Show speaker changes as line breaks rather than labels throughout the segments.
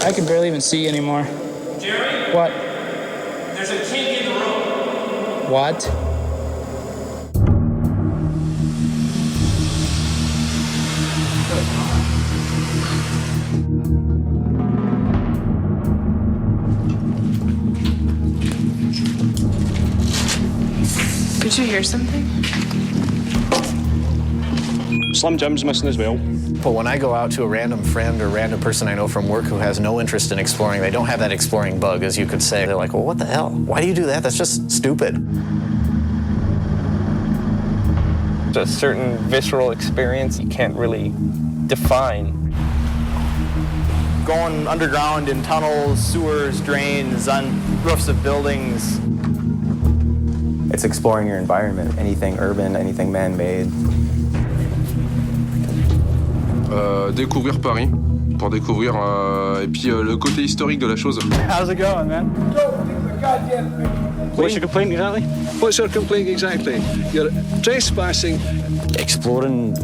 I can barely even see anymore.
Jerry?
What?
There's a kink in the room.
What?
Did you hear something?
Slim Jim's missing as well.
But when I go out to a random friend or random person I know from work who has no interest in exploring, they don't have that exploring bug, as you could say. They're like, well, what the hell? Why do you do that? That's just stupid.
It's a certain visceral experience you can't really define.
Going underground in tunnels, sewers, drains, on roofs of buildings.
It's exploring your environment, anything urban, anything man-made.
Découvrir Paris, pour découvrir et puis le côté historique de la chose.
How's it going, man?
What's your complaint exactly?
What's your complaint exactly? You're trespassing.
Exploring,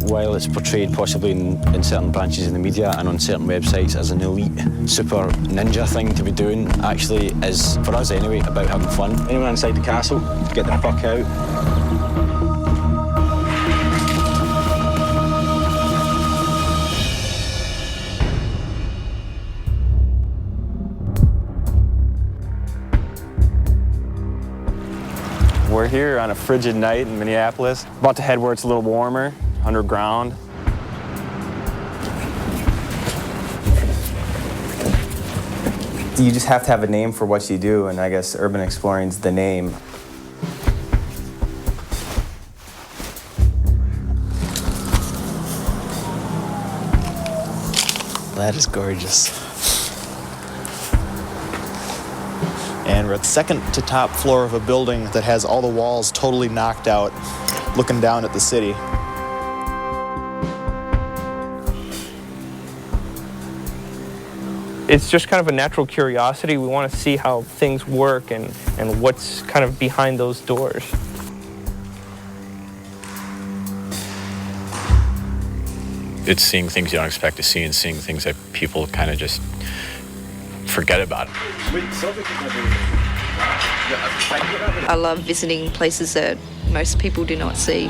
while it's portrayed possibly in certain branches of the media and on certain websites as an elite, super ninja thing to be doing, actually is, for us anyway, about having fun. Anyone inside the castle, get the fuck out.
We're here on a frigid night in Minneapolis, about to head where it's a little warmer, underground.
You just have to have a name for what you do, and I guess urban exploring's the name.
That is gorgeous. And we're at the second to top floor of a building that has all the walls totally knocked out, looking down at the city.
It's just kind of a natural curiosity. We want to see how things work and what's kind of behind those doors.
It's seeing things you don't expect to see and seeing things that people kind of just forget about.
I love visiting places that most people do not see,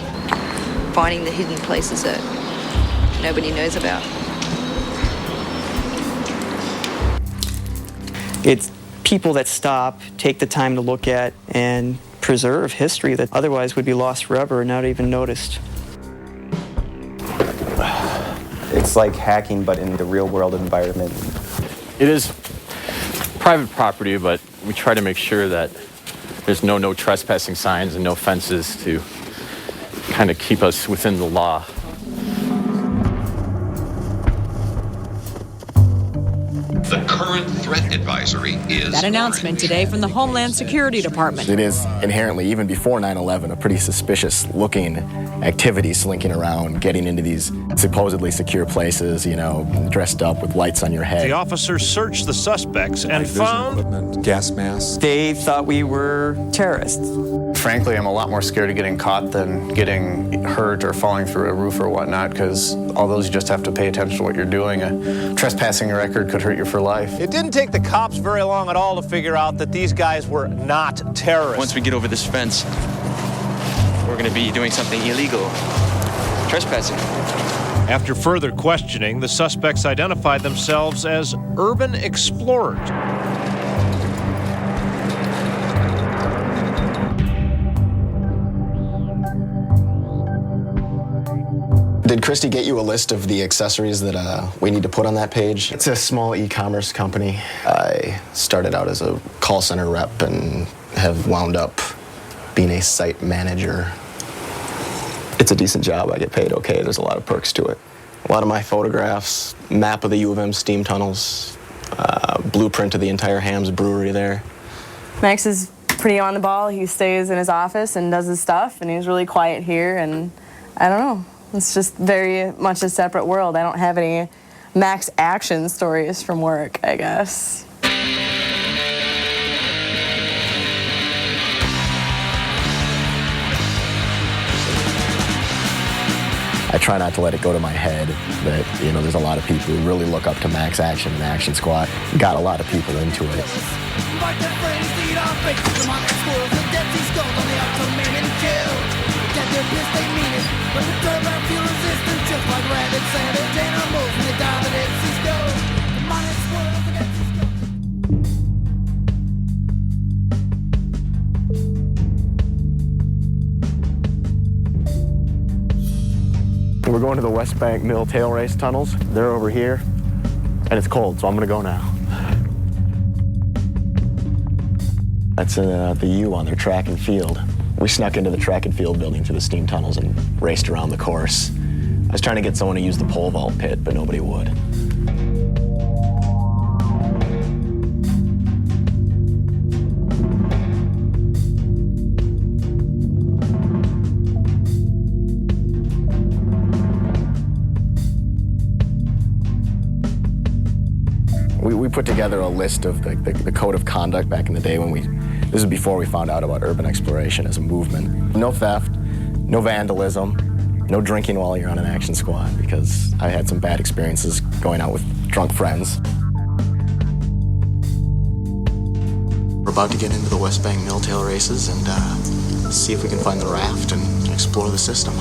finding the hidden places that nobody knows about.
It's people that stop, take the time to look at, and preserve history that otherwise would be lost forever and not even noticed.
It's like hacking, but in the real-world environment.
It is private property, but we try to make sure that there's no trespassing signs and no fences to kind of keep us within the law.
The current threat advisory is...
That announcement today from the Homeland Security Department.
It is inherently, even before 9/11, a pretty suspicious-looking activity slinking around, getting into these supposedly secure places, you know, dressed up with lights on your head.
The officers searched the suspects and found...
gas masks.
They thought we were terrorists.
Frankly, I'm a lot more scared of getting caught than getting hurt or falling through a roof or whatnot, because all those you just have to pay attention to what you're doing. A trespassing record could hurt you for life.
It didn't take the cops very long at all to figure out that these guys were not terrorists.
Once we get over this fence, we're going to be doing something illegal. Trespassing.
After further questioning, the suspects identified themselves as urban explorers.
Did Christy get you a list of the accessories that we need to put on that page? It's a small e-commerce company. I started out as a call center rep and have wound up being a site manager. It's a decent job. I get paid okay. There's a lot of perks to it. A lot of my photographs, map of the U of M steam tunnels, blueprint of the entire Hams brewery there.
Max is pretty on the ball. He stays in his office and does his stuff, and he's really quiet here, and I don't know. It's just very much a separate world. I don't have any Max action stories from work, I guess.
I try not to let it go to my head that, you know, there's a lot of people who really look up to Max Action and Action Squad. Got a lot of people into it. We're going to the West Bank Mill tail race tunnels. They're over here, and it's cold, so I'm gonna go now. That's the U on their track and field. We snuck into the track and field building through the steam tunnels and raced around the course. I was trying to get someone to use the pole vault pit, but nobody would. We put together a list of the code of conduct back in the day when this is before we found out about urban exploration as a movement. No theft, no vandalism, no drinking while you're on an action squad, because I had some bad experiences going out with drunk friends. We're about to get into the West Bank Milltail races and see if we can find the raft and explore the system.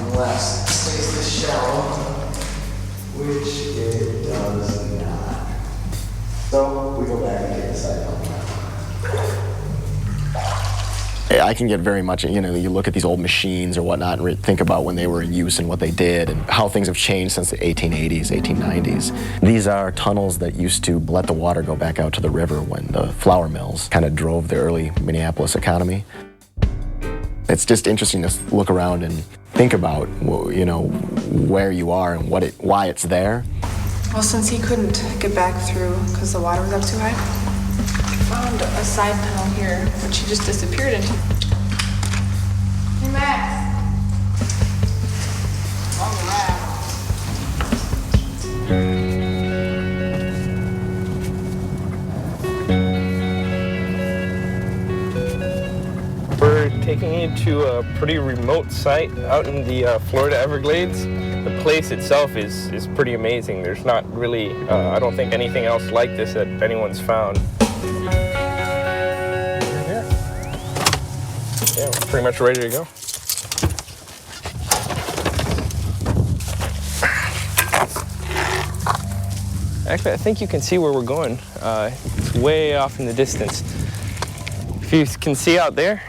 Unless it stays this shallow, which it does not. So we go back and take the side pump. I can get very much, you know, you look at these old machines or whatnot and think about when they were in use and what they did and how things have changed since the 1880s, 1890s. These are tunnels that used to let the water go back out to the river when the flour mills kind of drove the early Minneapolis economy. It's just interesting to look around and think about, you know, where you are and why it's there.
Well, since he couldn't get back through because the water was up too high, I found a side tunnel here, which he just disappeared into. Hey, Max. On the raft.
We're taking you to a pretty remote site out in the Florida Everglades. The place itself is pretty amazing. There's not really, I don't think, anything else like this that anyone's found. Yeah, we're pretty much ready to go. Actually, I think you can see where we're going. It's way off in the distance. If you can see out there,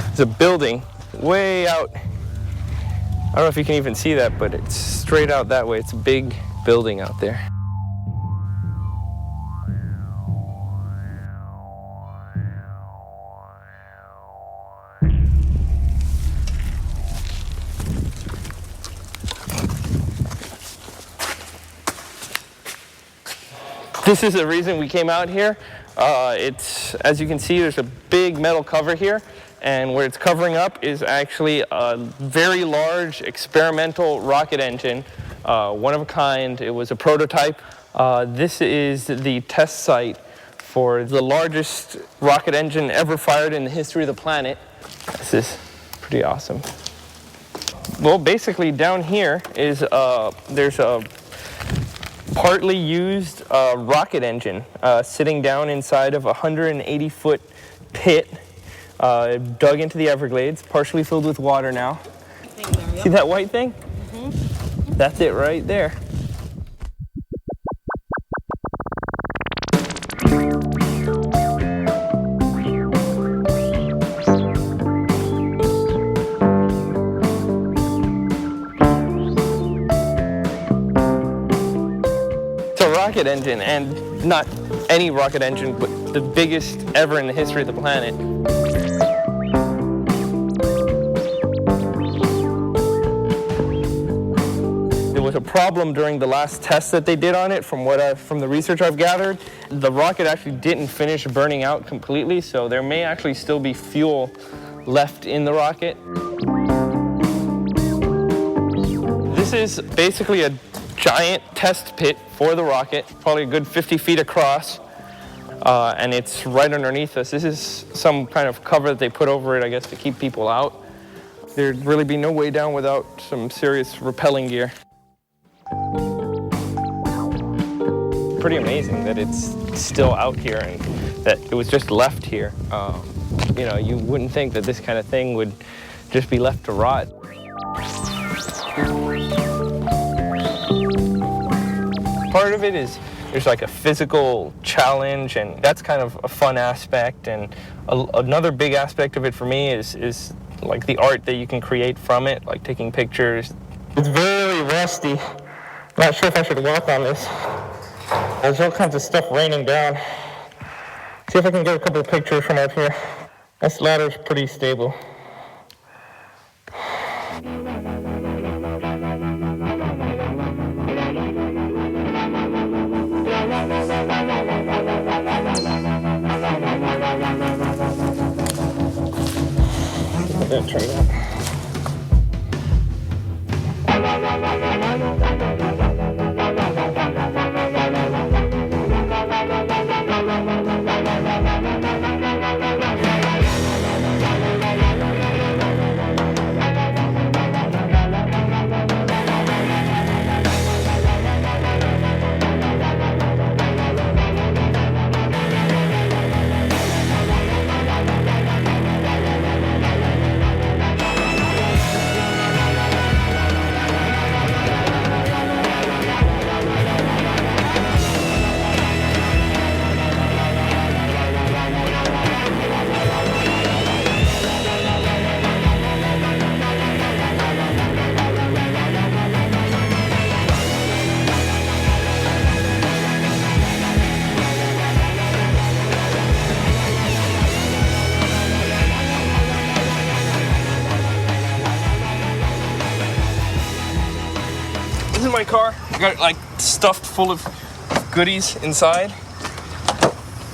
there's a building way out. I don't know if you can even see that, but it's straight out that way. It's a big building out there. This is the reason we came out here. It's, as you can see, there's a big metal cover here, and where it's covering up is actually a very large experimental rocket engine, one of a kind. It was a prototype. This is the test site for the largest rocket engine ever fired in the history of the planet. This is pretty awesome. Well, basically down here is there's a partly used rocket engine sitting down inside of a 180-foot pit dug into the Everglades, partially filled with water now. See that white thing? Mm-hmm. That's it right there. rocket engine, and not any rocket engine, but the biggest ever in the history of the planet. There was a problem during the last test that they did on it, from the research I've gathered. The rocket actually didn't finish burning out completely, so there may actually still be fuel left in the rocket. This is basically a giant test pit for the rocket, probably a good 50 feet across, and it's right underneath us. This is some kind of cover that they put over it, I guess, to keep people out. There'd really be no way down without some serious rappelling gear. Pretty amazing that it's still out here and that it was just left here. You know, you wouldn't think that this kind of thing would just be left to rot. Part of it is there's like a physical challenge, and that's kind of a fun aspect. And another big aspect of it for me is like the art that you can create from it, like taking pictures. It's very rusty. Not sure if I should walk on this. There's all kinds of stuff raining down. See if I can get a couple of pictures from up here. This ladder's pretty stable. Turn it on. This is my car. I got it like stuffed full of goodies inside.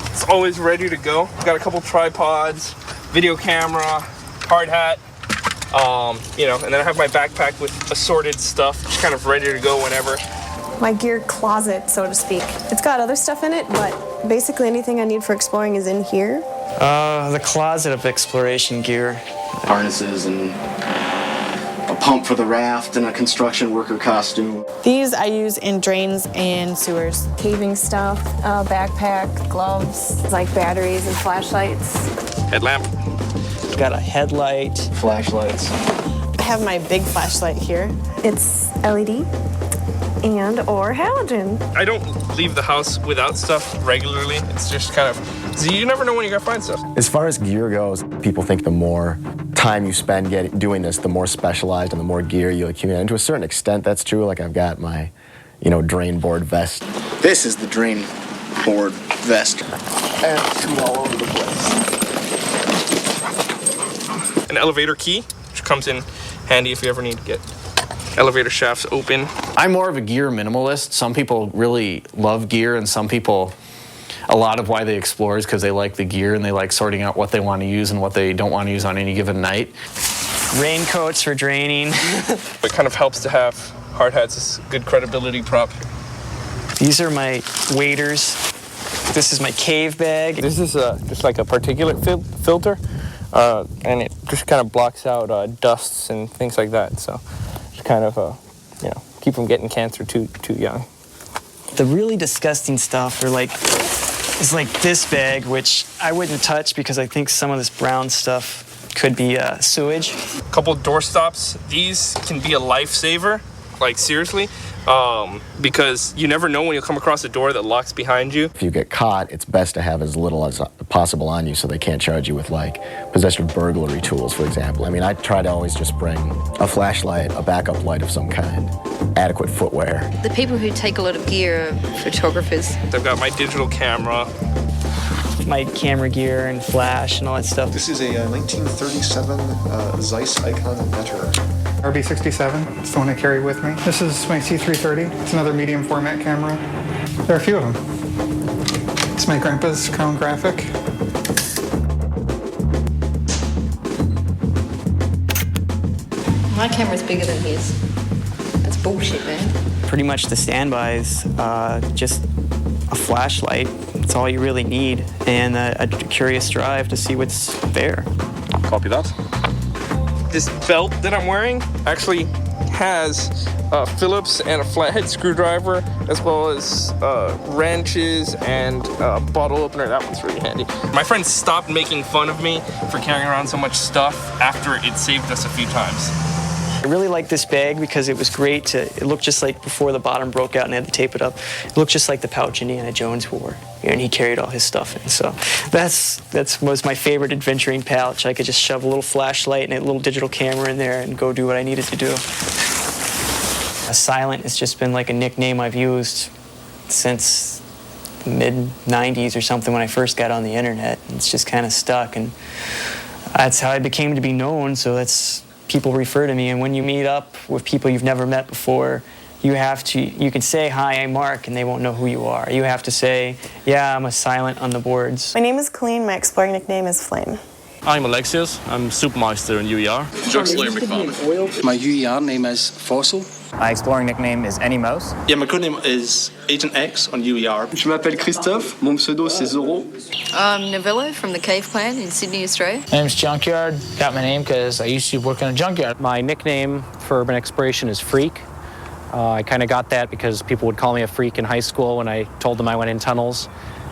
It's always ready to go. Got a couple tripods, video camera, hard hat, you know, and then I have my backpack with assorted stuff, just kind of ready to go whenever.
My gear closet, so to speak. It's got other stuff in it, but basically anything I need for exploring is in here.
The closet of exploration gear.
Harnesses and a pump for the raft and a construction worker costume.
These I use in drains and sewers. Caving stuff, backpack, gloves, like batteries and flashlights.
Headlamp.
Got a headlight.
Flashlights.
I have my big flashlight here. It's LED and or halogen.
I don't leave the house without stuff regularly. It's just kind of, you never know when you're gonna find stuff.
As far as gear goes, people think the more time you spend doing this, the more specialized and the more gear you accumulate. And to a certain extent, that's true. Like I've got my, drain board vest. This is the drain board vest. And two all over the place.
An elevator key, which comes in handy if you ever need to get elevator shafts open.
I'm more of a gear minimalist. Some people really love gear, and some people, a lot of why they explore is because they like the gear and they like sorting out what they want to use and what they don't want to use on any given night.
Raincoats for draining.
It kind of helps to have hard hats as a good credibility prop.
These are my waders. This is my cave bag.
This is just like a particulate filter, and it just kind of blocks out dusts and things like that. So just kind of, keep from getting cancer too young.
The really disgusting stuff is like this bag, which I wouldn't touch because I think some of this brown stuff could be sewage.
A couple door stops. These can be a lifesaver. like seriously, because you never know when you'll come across a door that locks behind you.
If you get caught, it's best to have as little as possible on you so they can't charge you with like possession of burglary tools, for example. I mean, I try to always just bring a flashlight, a backup light of some kind, adequate footwear.
The people who take a lot of gear are photographers.
I've got my digital camera.
My camera gear and flash and all that stuff.
This is a 1937 Zeiss Icon Netter.
RB67, it's the one I carry with me. This is my C330, it's another medium format camera. There are a few of them. It's my grandpa's Crown Graphic.
My camera's bigger than his. That's bullshit, man.
Pretty much the standbys, just a flashlight. That's all you really need, and a curious drive to see what's there.
Copy that. This belt that I'm wearing actually has Phillips and a flathead screwdriver, as well as wrenches and a bottle opener. That one's really handy. My friends stopped making fun of me for carrying around so much stuff after it saved us a few times.
I really like this bag because it was great to, it looked just like before the bottom broke out and I had to tape it up. It looked just like the pouch Indiana Jones wore, and he carried all his stuff in. So that was my favorite adventuring pouch. I could just shove a little flashlight and a little digital camera in there and go do what I needed to do. Silent has just been like a nickname I've used since the mid-90s or something when I first got on the internet. It's just kind of stuck, and that's how I became to be known, so that's people refer to me. And when you meet up with people you've never met before, you can say, "Hi, I'm Mark," and they won't know who you are. You have to say, "Yeah, I'm a silent on the boards."
My name is Colleen. My exploring nickname is Flame.
I'm Alexius. I'm Supermeister in UER.
Drugslayer McFarlane. My UER name is Fossil.
My exploring nickname is Any Mouse.
Yeah, my code name is Agent X on UER.
Je m'appelle Christophe. Mon pseudo c'est Zoro.
I'm Novello from the Cave Clan in Sydney, Australia.
My name's Junkyard. Got my name because I used to work in a junkyard.
My nickname for urban exploration is Freak. I kind of got that because people would call me a freak in high school when I told them I went in tunnels.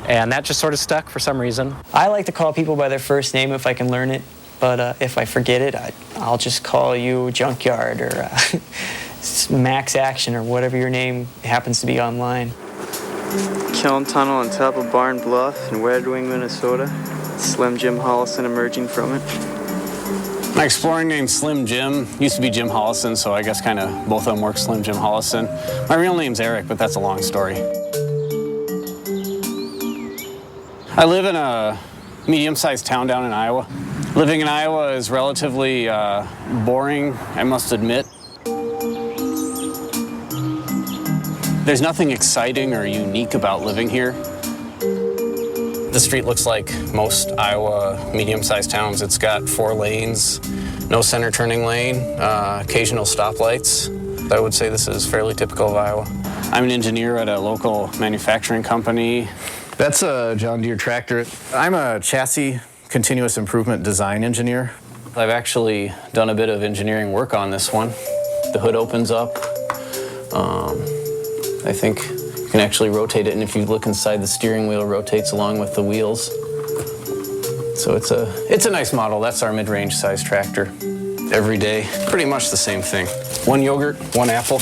And that just sort of stuck for some reason.
I like to call people by their first name if I can learn it, but if I forget it, I'll just call you Junkyard or Max Action or whatever your name happens to be online.
Kiln Tunnel on top of Barn Bluff in Red Wing, Minnesota. Slim Jim Hollison emerging from it.
My exploring name's Slim Jim. Used to be Jim Hollison, so I guess kind of both of them work Slim Jim Hollison. My real name's Eric, but that's a long story. I live in a medium-sized town down in Iowa. Living in Iowa is relatively boring, I must admit. There's nothing exciting or unique about living here. The street looks like most Iowa medium-sized towns. It's got 4 lanes, no center turning lane, occasional stoplights. I would say this is fairly typical of Iowa. I'm an engineer at a local manufacturing company.
That's a John Deere tractor. I'm a chassis continuous improvement design engineer.
I've actually done a bit of engineering work on this one. The hood opens up. I think you can actually rotate it, and if you look inside, the steering wheel rotates along with the wheels. So it's a nice model. That's our mid-range size tractor. Every day, pretty much the same thing. 1 yogurt, 1 apple,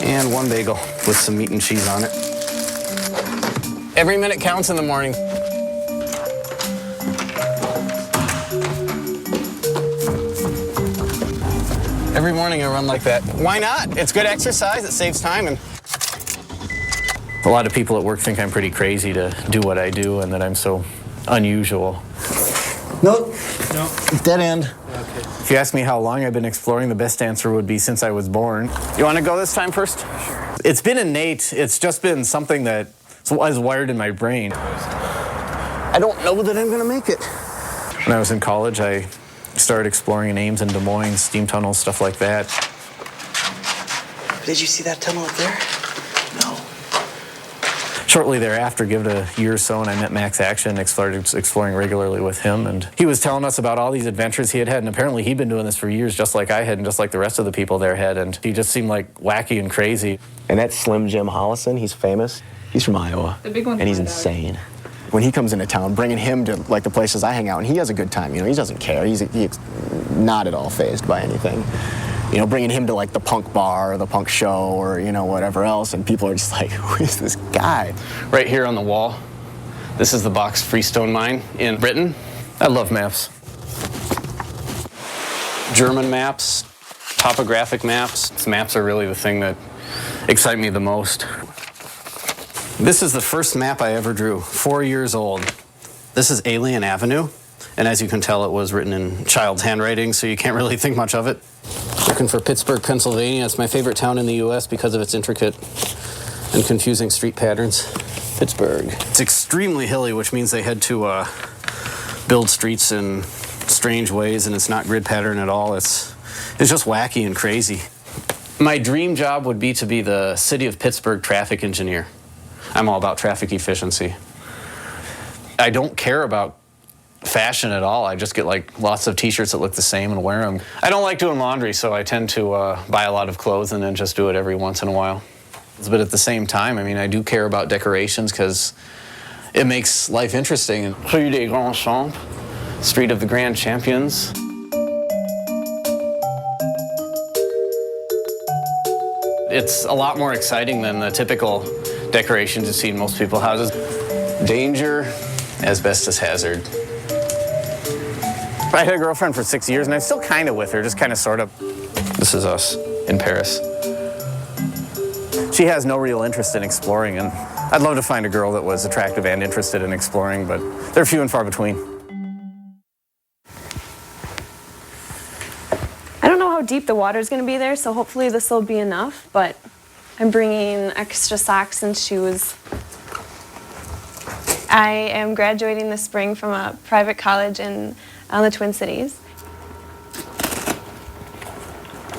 and 1 bagel with some meat and cheese on it. Every minute counts in the morning. Every morning I run like that. Why not? It's good exercise, it saves time, and a lot of people at work think I'm pretty crazy to do what I do and that I'm so unusual.
Nope. No. Dead end. Okay. If you ask me how long I've been exploring, the best answer would be since I was born.
You want to go this time first?
Sure. It's been innate. It's just been something that is wired in my brain. I don't know that I'm going to make it. When I was in college, I started exploring in Ames and Des Moines, steam tunnels, stuff like that.
Did you see that tunnel up there? No.
Shortly thereafter, give it a year or so, and I met Max Action and started exploring regularly with him. And he was telling us about all these adventures he had had, and apparently he'd been doing this for years, just like I had, and just like the rest of the people there had. And he just seemed like wacky and crazy.
And that's Slim Jim Hollison. He's famous. He's from Iowa.
The big one.
And he's insane. When he comes into town, bringing him to like the places I hang out, and he has a good time. You know, he doesn't care. He's not at all fazed by anything. you know, bringing him to like the punk bar or the punk show or, you know, whatever else, and people are just like, who is this guy?
Right here on the wall, this is the Box Freestone Mine in Britain. I love maps. German maps, topographic maps. Maps are really the thing that excite me the most. This is the first map I ever drew, 4 years old. This is Alien Avenue, and as you can tell, it was written in child's handwriting, so you can't really think much of it. Looking for Pittsburgh, Pennsylvania. It's my favorite town in the U.S. because of its intricate and confusing street patterns. Pittsburgh. It's extremely hilly, which means they had to build streets in strange ways, and it's not grid pattern at all. It's just wacky and crazy. My dream job would be to be the city of Pittsburgh traffic engineer. I'm all about traffic efficiency. I don't care about fashion at all. I just get like lots of t-shirts that look the same and wear them. I don't like doing laundry, so I tend to buy a lot of clothes and then just do it every once in a while. But at the same time, I mean, I do care about decorations because it makes life interesting. Rue des Grands Champs, Street of the Grand Champions. It's a lot more exciting than the typical decorations you see in most people's houses. Danger, asbestos hazard. I had a girlfriend for 6 years, and I'm still kind of with her, just kind of sort of. This is us in Paris. She has no real interest in exploring, and I'd love to find a girl that was attractive and interested in exploring, but they're few and far between.
I don't know how deep the water's going to be there, so hopefully this will be enough, but I'm bringing extra socks and shoes. I am graduating this spring from a private college in the Twin Cities.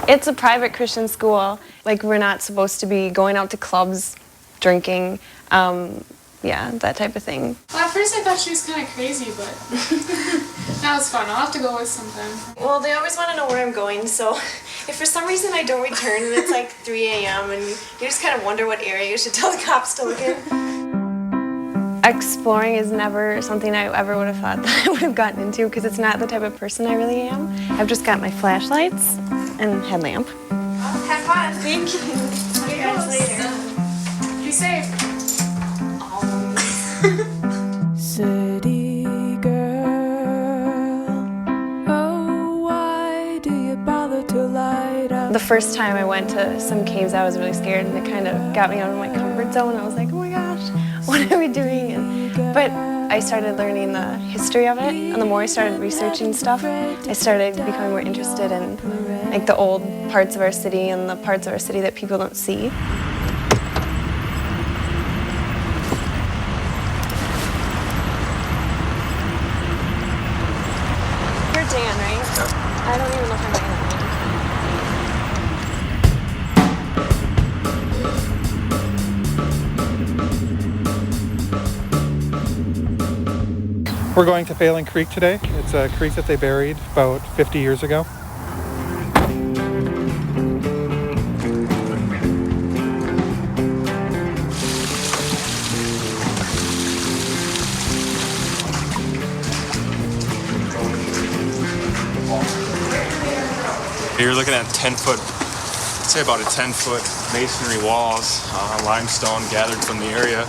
It's a private Christian school. Like, we're not supposed to be going out to clubs, drinking, yeah, that type of thing.
Well, at first I thought she was kind of crazy, but now it's fun. I'll have to go with sometime.
Well, they always want to know where I'm going, so if for some reason I don't return and it's like 3 a.m. and you just kind of wonder what area you should tell the cops to look in. Exploring is never something I ever would have thought that I would have gotten into because it's not the type of person I really am. I've just got my flashlights and headlamp.
Have fun. Thank you. See you guys later. Be safe.
City girl, oh, why do you bother to light up?
The first time I went to some caves, I was really scared, and it kind of got me out of my comfort zone. I was like, oh my gosh, what are we doing? But I started learning the history of it, and the more I started researching stuff, I started becoming more interested in like the old parts of our city and the parts of our city that people don't see. You're Dan, right? Yeah. I don't even know if I'm right.
We're going to Failing Creek today. It's a creek that they buried about 50 years ago.
You're looking at 10-foot, I'd say about a 10-foot masonry walls, limestone gathered from the area.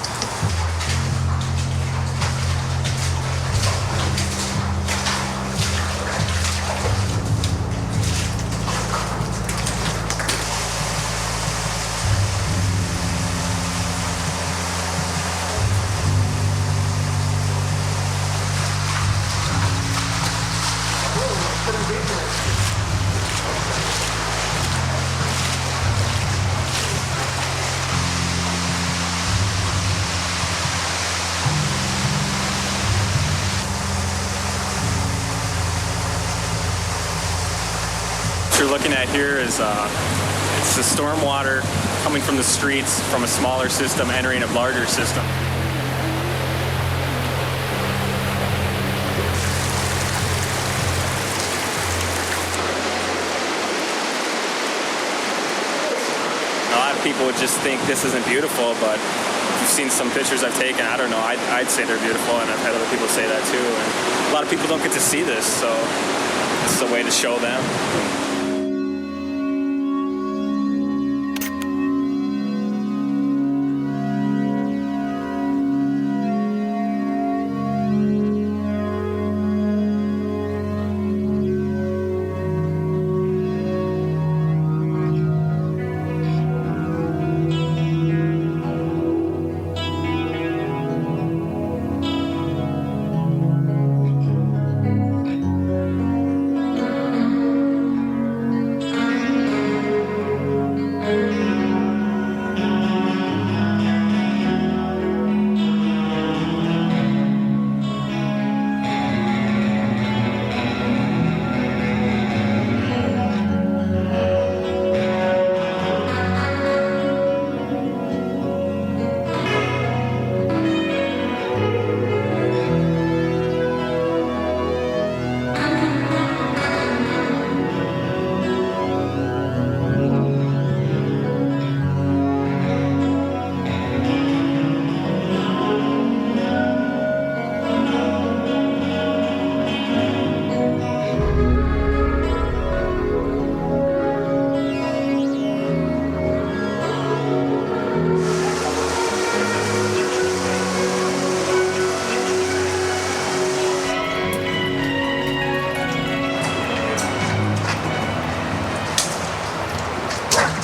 What you're looking at here is it's the storm water coming from the streets from a smaller system entering a larger system. A lot of people would just think this isn't beautiful, but you've seen some pictures I've taken. I don't know. I'd say they're beautiful, and I've had other people say that too. And a lot of people don't get to see this, so this is a way to show them.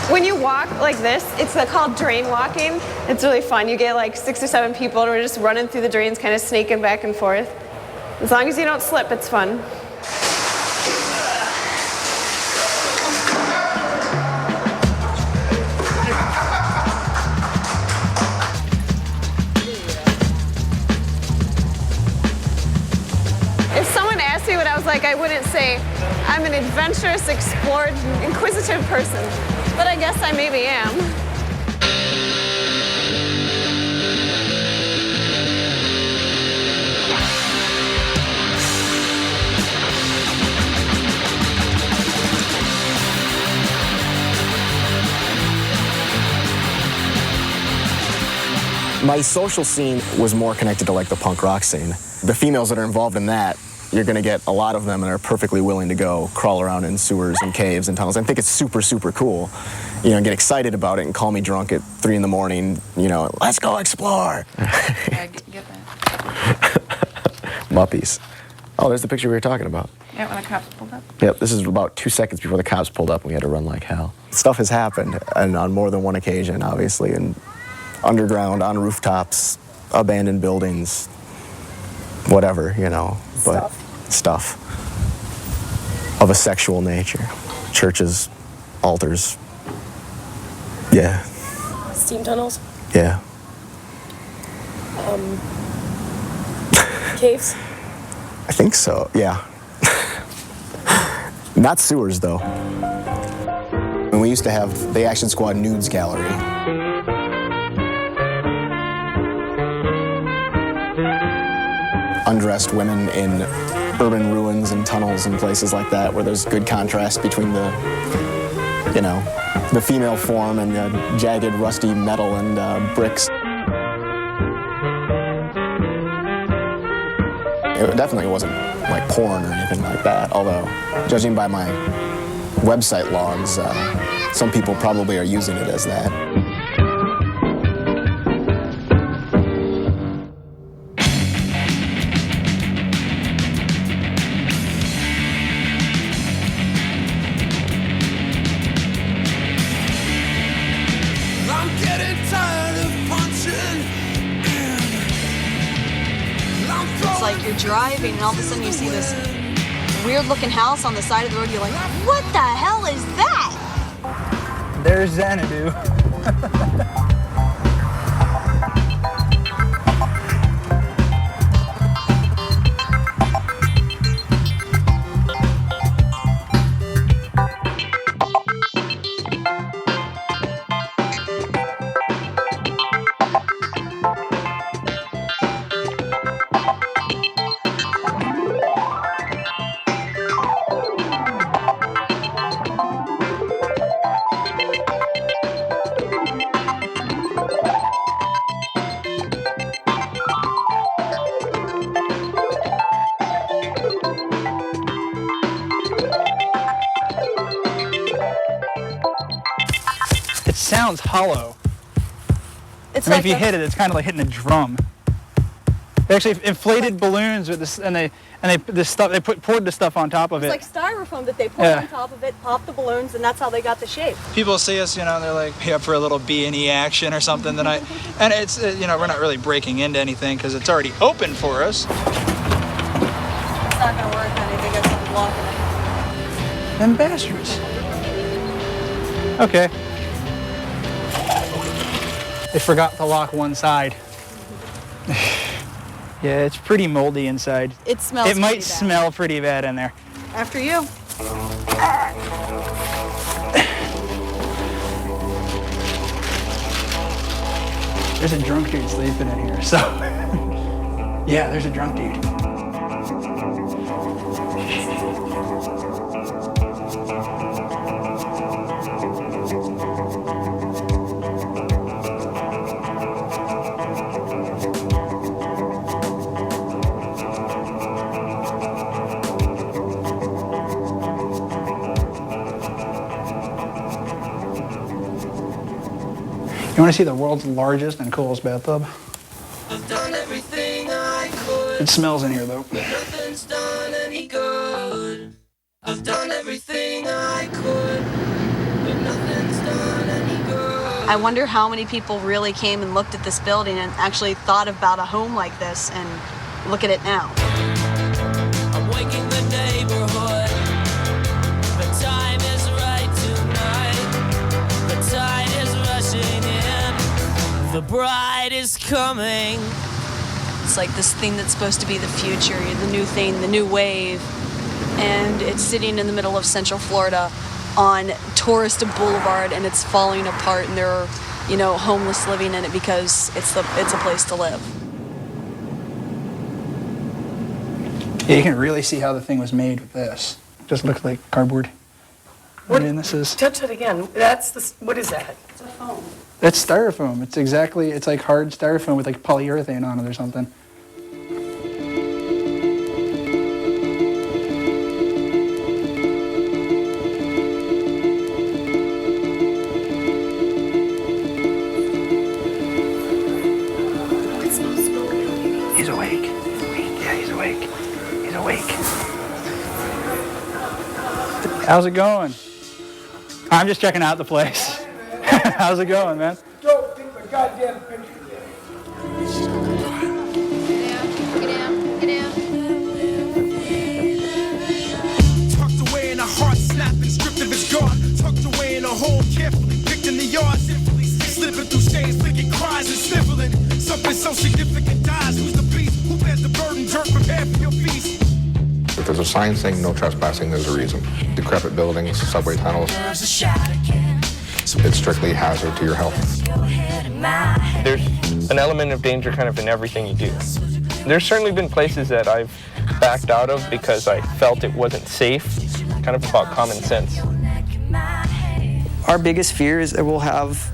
When you walk like this, it's called drain walking. It's really fun. You get like 6 or 7 people and we're just running through the drains, kind of sneaking back and forth. As long as you don't slip, it's fun. If someone asked me what I was like, I wouldn't say I'm an adventurous, explored, inquisitive person. But I guess I maybe am.
My social scene was more connected to like the punk rock scene. The females that are involved in that, you're gonna get a lot of them and are perfectly willing to go crawl around in sewers and caves and tunnels. I think it's super, super cool. You know, get excited about it and call me drunk at 3 in the morning, you know, let's go explore.
Yeah, get that.
Muppies. Oh, there's the picture we were talking about.
Yeah, when the cops pulled up.
Yep, this is about 2 seconds before the cops pulled up and we had to run like hell. Stuff has happened, and on more than one occasion, obviously, and underground, on rooftops, abandoned buildings, whatever, you know, but stuff of a sexual nature. Churches, altars. Yeah.
Steam tunnels?
Yeah.
Caves?
I think so, yeah. Not sewers, though. And we used to have the Action Squad Nudes Gallery. Undressed women in urban ruins and tunnels and places like that where there's good contrast between the, you know, the female form and the jagged, rusty metal and bricks. It definitely wasn't like porn or anything like that, although judging by my website logs, some people probably are using it as that.
It's like you're driving and all of a sudden you see this weird looking house on the side of the road. You're like, what the hell is that?
There's Xanadu. It sounds hollow.
It's
I mean,
like
if you hit it, it's kind of like hitting a drum. They actually inflated balloons with this, and they poured the stuff on top of it.
It's like styrofoam that they put on top of it, pop the balloons, and that's how they got the shape.
People see us, you know, they're like, hey, up for a little B&E action or something tonight. And it's, you know, we're not really breaking into anything because it's already open for us.
It's not gonna work, honey. They got something blocking it.
Them bastards. Okay.
They forgot to lock one side. Yeah, it's pretty moldy inside.
It smells
It might
pretty bad.
smell pretty bad in there.
After you.
There's a drunk dude sleeping in here, so. Yeah, there's a drunk dude. You want to see the world's largest and coolest bathtub?
I've done everything I could.
It smells in here, though.
But nothing's done any good. I've done everything I could. But nothing's done
I wonder how many people really came and looked at this building and actually thought about a home like this, and look at it now.
I'm waking the neighborhood. The time is right tonight. The tide is rushing in. The bride is coming.
It's like this thing that's supposed to be the future, the new thing, the new wave. And it's sitting in the middle of Central Florida on Tourist Boulevard, and it's falling apart, and there are, you know, homeless living in it because it's a place to live.
Yeah, you can really see how the thing was made with this. Just looks like cardboard.
What?
I mean, this is...
Touch it again. That's the... What is that?
It's a foam.
That's styrofoam. It's exactly... It's like hard styrofoam with like polyurethane on it or something. He's awake. Yeah, he's awake. He's awake. How's it going? I'm just checking out the place. How's it going, man?
Don't take my goddamn picture.
Tucked away in a heart, snapping, stripped of his guard. Tucked away in a hole, carefully picked in the yard. Simply slipping through shades, licking cries and sniveling. Something so significant dies. Who's the beast? Who bears the burden? Dirt, prepare for your feast.
If there's a sign saying no trespassing, there's a reason. Decrepit buildings, subway tunnels. It's strictly a hazard to your health.
There's an element of danger kind of in everything you do. There's certainly been places that I've backed out of because I felt it wasn't safe, kind of about common sense.
Our biggest fear is that we'll have,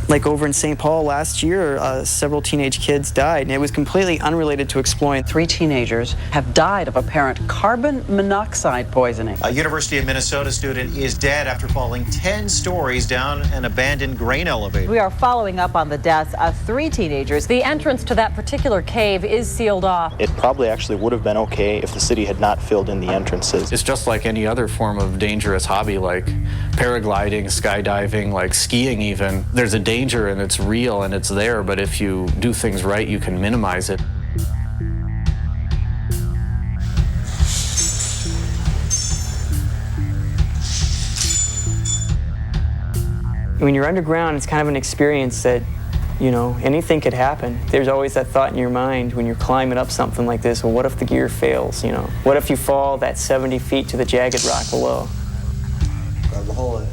like over in St. Paul last year, several teenage kids died, and it was completely unrelated to exploring.
3 teenagers have died of apparent carbon monoxide poisoning.
A University of Minnesota student is dead after falling 10 stories down an abandoned grain elevator.
We are following up on the deaths of 3 teenagers. The entrance to that particular cave is sealed off.
It probably actually would have been okay if the city had not filled in the entrances.
It's just like any other form of dangerous hobby, like paragliding, skydiving, like skiing even. There's a danger and it's real and it's there, but if you do things right, you can minimize it.
When you're underground, it's kind of an experience that, you know, anything could happen. There's always that thought in your mind when you're climbing up something like this, well, what if the gear fails, you know? What if you fall that 70 feet to the jagged rock below?
Grab the hole in it.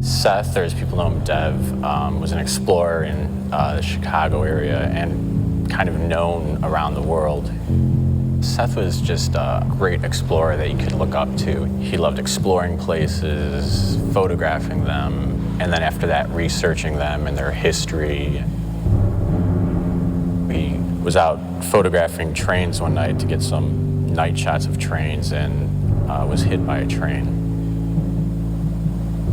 Seth, or as people know him, Dev, was an explorer in the Chicago area and kind of known around the world. Seth was just a great explorer that you could look up to. He loved exploring places, photographing them, and then after that, researching them and their history. He was out photographing trains one night to get some night shots of trains and was hit by a train.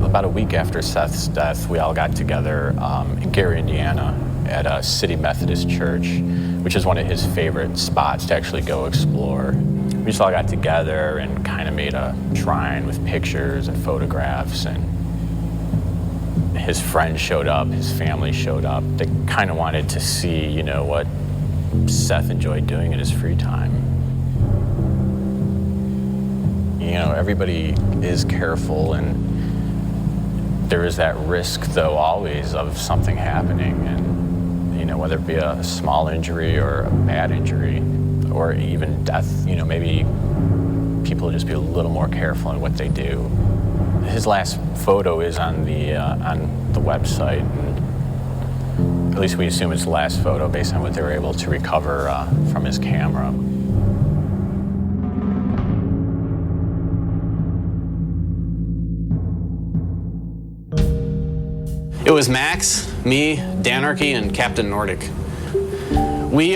About a week after Seth's death, we all got together in Gary, Indiana, at a City Methodist Church, which is one of his favorite spots to actually go explore. We just all got together and kind of made a shrine with pictures and photographs, and his friends showed up, his family showed up. They kind of wanted to see, you know, what Seth enjoyed doing in his free time. You know, everybody is careful, and there is that risk, though, always of something happening, and, you know, whether it be a small injury or a bad injury or even death, you know, maybe people will just be a little more careful in what they do. His last photo is on the website, and at least we assume it's the last photo based on what they were able to recover from his camera.
It was Max, me, Danarchy, and Captain Nordic. We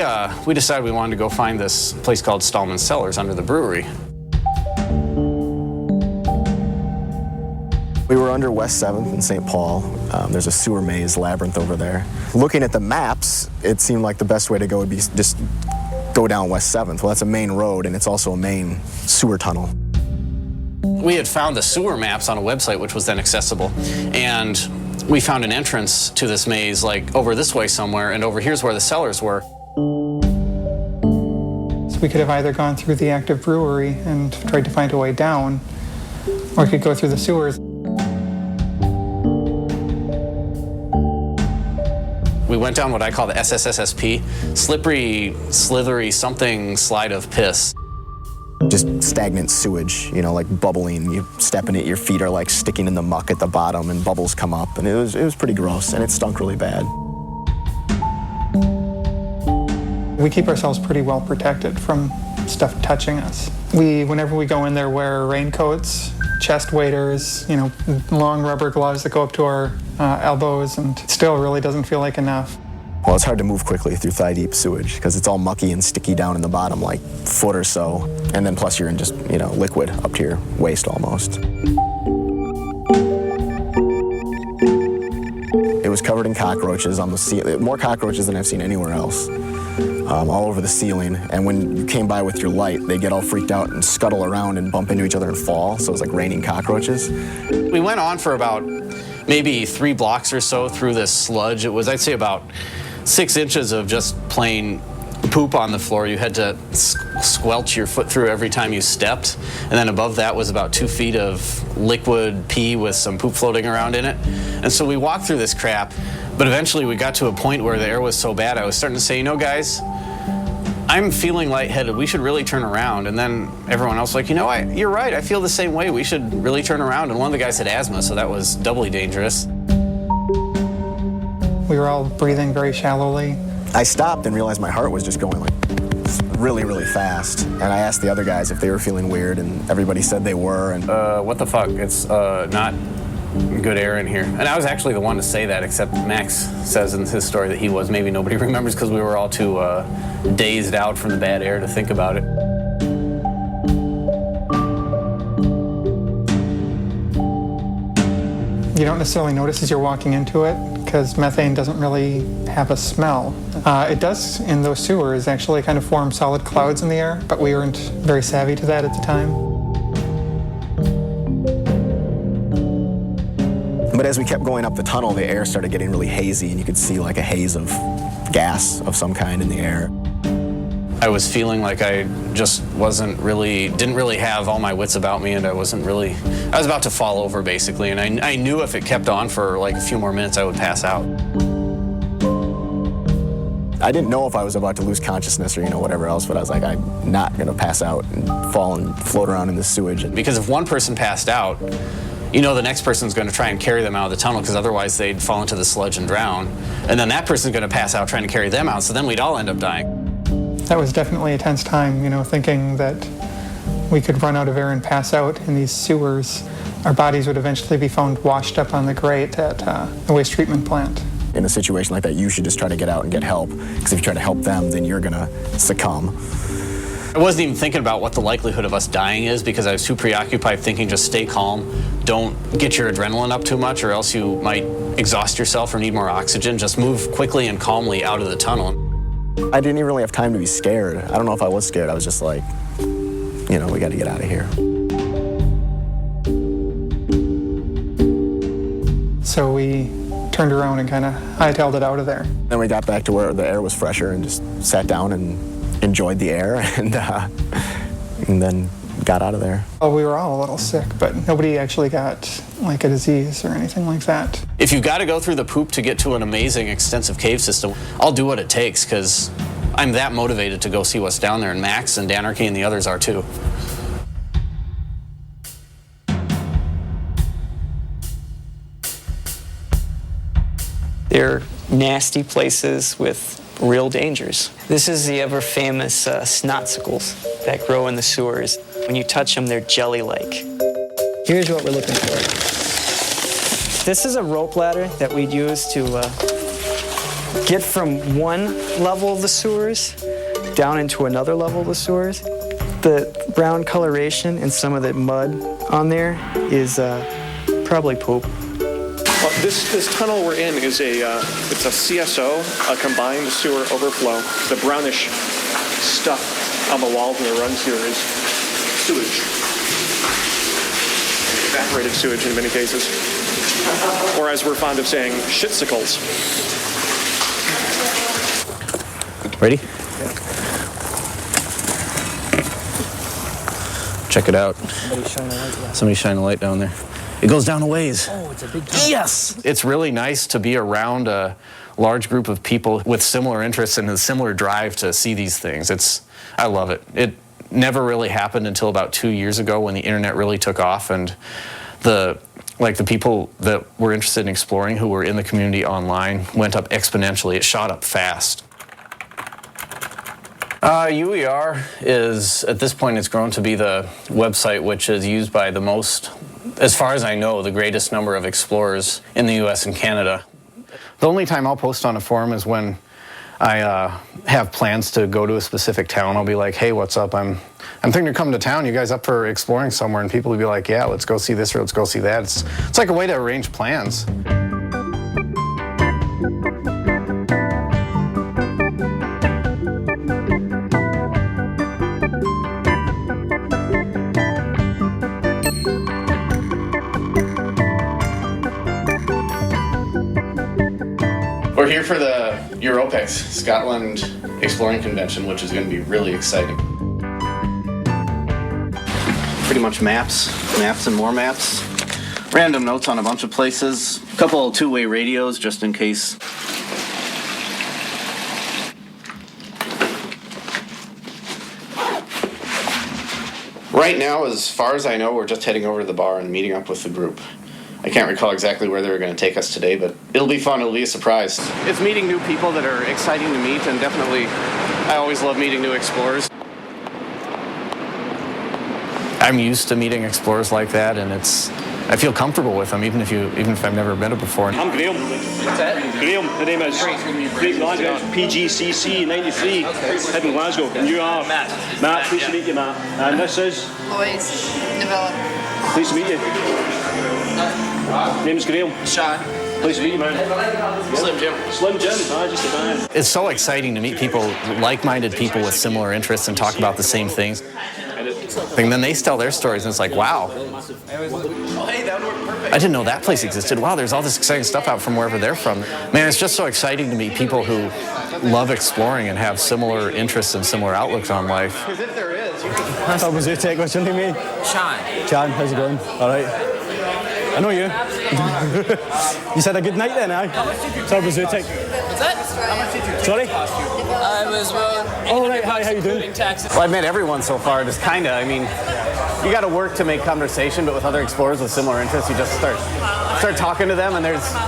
decided we wanted to go find this place called Stallman's Cellars under the brewery.
We were under West 7th in St. Paul. There's a sewer maze labyrinth over there. Looking at the maps, it seemed like the best way to go would be just go down West 7th. Well, that's a main road, and it's also a main sewer tunnel.
We had found the sewer maps on a website which was then accessible, and we found an entrance to this maze like over this way somewhere, and over here's where the cellars were.
So we could have either gone through the active brewery and tried to find a way down, or we could go through the sewers.
We went down what I call the SSSSP, slippery, slithery something slide of piss.
Just stagnant sewage, you know, like bubbling. You step in it, your feet are like sticking in the muck at the bottom and bubbles come up. And it was pretty gross, and it stunk really bad.
We keep ourselves pretty well protected from stuff touching us. Whenever we go in there, wear raincoats, chest waders, you know, long rubber gloves that go up to our elbows, and it still really doesn't feel like enough.
Well, it's hard to move quickly through thigh-deep sewage because it's all mucky and sticky down in the bottom, like foot or so. And then plus you're in just, you know, liquid up to your waist almost. It was covered in cockroaches on the ceiling, more cockroaches than I've seen anywhere else. All over the ceiling, and when you came by with your light, they get all freaked out and scuttle around and bump into each other and fall, so it was like raining cockroaches.
We went on for about maybe 3 blocks or so through this sludge. It was, I'd say, about 6 inches of just plain poop on the floor. You had to squelch your foot through every time you stepped, and then above that was about 2 feet of liquid pee with some poop floating around in it. And so we walked through this crap, but eventually we got to a point where the air was so bad I was starting to say, you know, guys, I'm feeling lightheaded. We should really turn around. And then everyone else was like, you know what? You're right. I feel the same way. We should really turn around. And one of the guys had asthma, so that was doubly dangerous.
We were all breathing very shallowly.
I stopped and realized my heart was just going like really, really fast. And I asked the other guys if they were feeling weird, and everybody said they were. And
what the fuck? It's not good air in here. And I was actually the one to say that, except Max says in his story that he was. Maybe nobody remembers because we were all too dazed out from the bad air to think about it.
You don't necessarily notice as you're walking into it because methane doesn't really have a smell. It does in those sewers actually kind of form solid clouds in the air, but we weren't very savvy to that at the time.
But as we kept going up the tunnel, the air started getting really hazy, and you could see like a haze of gas of some kind in the air.
I was feeling like I just didn't really have all my wits about me, and I was about to fall over basically, and I knew if it kept on for like a few more minutes, I would pass out. I didn't know if I was about to lose consciousness or, you know, whatever else, but I was like, I'm not gonna pass out and fall and float around in the sewage. Because if one person passed out, you know the next person's going to try and carry them out of the tunnel because otherwise they'd fall into the sludge and drown. And then that person's going to pass out trying to carry them out, so then we'd all end up dying.
That was definitely a tense time, you know, thinking that we could run out of air and pass out in these sewers. Our bodies would eventually be found washed up on the grate at the waste treatment plant.
In a situation like that, you should just try to get out and get help, because if you try to help them, then you're going to succumb.
I wasn't even thinking about what the likelihood of us dying is because I was too preoccupied thinking just stay calm, don't get your adrenaline up too much or else you might exhaust yourself or need more oxygen. Just move quickly and calmly out of the tunnel.
I didn't even really have time to be scared. I don't know if I was scared. I was just like, you know, we got to get out of here.
So we turned around and kind of hightailed it out of there.
Then we got back to where the air was fresher and just sat down and enjoyed the air and then got out of there.
Well, we were all a little sick, but nobody actually got like a disease or anything like that.
If you've got to go through the poop to get to an amazing extensive cave system, I'll do what it takes because I'm that motivated to go see what's down there, and Max and Danarchy and the others are too.
They're nasty places with real dangers. This is the ever-famous snotsicles that grow in the sewers. When you touch them, they're jelly-like. Here's what we're looking for. This is a rope ladder that we'd use to get from one level of the sewers down into another level of the sewers. The brown coloration and some of the mud on there is probably poop.
This tunnel we're in is it's a CSO, a combined sewer overflow. The brownish stuff on the walls that runs here is sewage.
evaporated sewage in many cases. Or as we're fond of saying, shitsicles.
Ready? Check it out. Somebody shine a light down there. It goes down a ways.
Oh, it's a big tunnel.
Yes! It's really nice to be around a large group of people with similar interests and a similar drive to see these things. I love it. It never really happened until about 2 years ago when the internet really took off, and the people that were interested in exploring who were in the community online went up exponentially. It shot up fast. UER is, at this point, it's grown to be the website which is used by the most, as far as I know, the greatest number of explorers in the US and Canada. The only time I'll post on a forum is when I have plans to go to a specific town. I'll be like, hey, what's up? I'm thinking of coming to town. You guys up for exploring somewhere? And people will be like, yeah, let's go see this or let's go see that. It's like a way to arrange plans. We're here for the EuropeX Scotland Exploring Convention, which is going to be really exciting. Pretty much maps and more maps. Random notes on a bunch of places. A couple two-way radios just in case. Right now, as far as I know, we're just heading over to the bar and meeting up with the group. I can't recall exactly where they were going to take us today, but it'll be fun. It'll be a surprise. It's meeting new people that are exciting to meet, and definitely, I always love meeting new explorers. I'm used to meeting explorers like that, and I feel comfortable with them, even if I've never met them before.
I'm Graham. What's that? Graham. The name is Great Glasgow. PGCC 93. Okay. Head in Glasgow. And you are Matt. Matt, pleased to meet you, Matt. And this is
Louise Novella.
Pleased to meet you. Name's Graham.
Sean.
Pleased to meet you, man.
Slim Jim.
Slim Jim. Just a man.
It's so exciting to meet people, like-minded people with similar interests and talk about the same things. And then they tell their stories, and it's like, wow. I didn't know that place existed. Wow, there's all this exciting stuff out from wherever they're from. Man, it's just so exciting to meet people who love exploring and have similar interests and similar outlooks on life.
Because if there is,
How was your take? What's your name, mate?
Sean.
Sean, how's it going? All right. I know you. You said a good night then, aye? So how was your take?
What's that?
Sorry?
I was,
oh, right, hi, how you doing?
Well, I've met everyone so far, just kinda. I mean, you gotta work to make conversation, but with other explorers with similar interests, you just start talking to them, and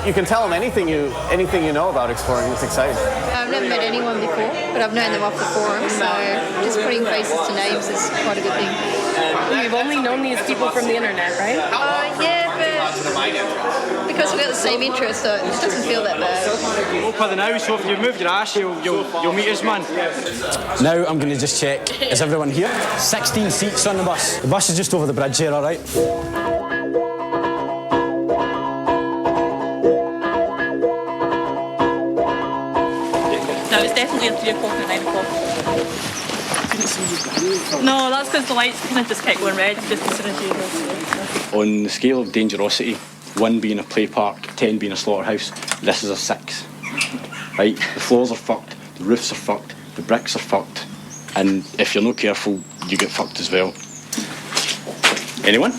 you can tell them anything you know about exploring. It's exciting.
I've never met anyone before, but I've known them off the forum, so just putting faces to names is quite a good thing.
You've only known these people from the internet, right?
Yeah, but because we've got the same interests, so it doesn't feel that bad.
Open now, so if you move your ass, you'll meet us, man.
Now I'm going to just check, is everyone here? 16 seats on the bus. The bus is just over the bridge here, all right?
No, it's definitely at 3 o'clock and 9 o'clock. No, that's because the lights kind of just kept going red just as soon as you
On the scale of dangerosity, 1 being a play park, 10 being a slaughterhouse, this is a 6. Right? The floors are fucked, the roofs are fucked, the bricks are fucked, and if you're not careful, you get fucked as well. Anyone?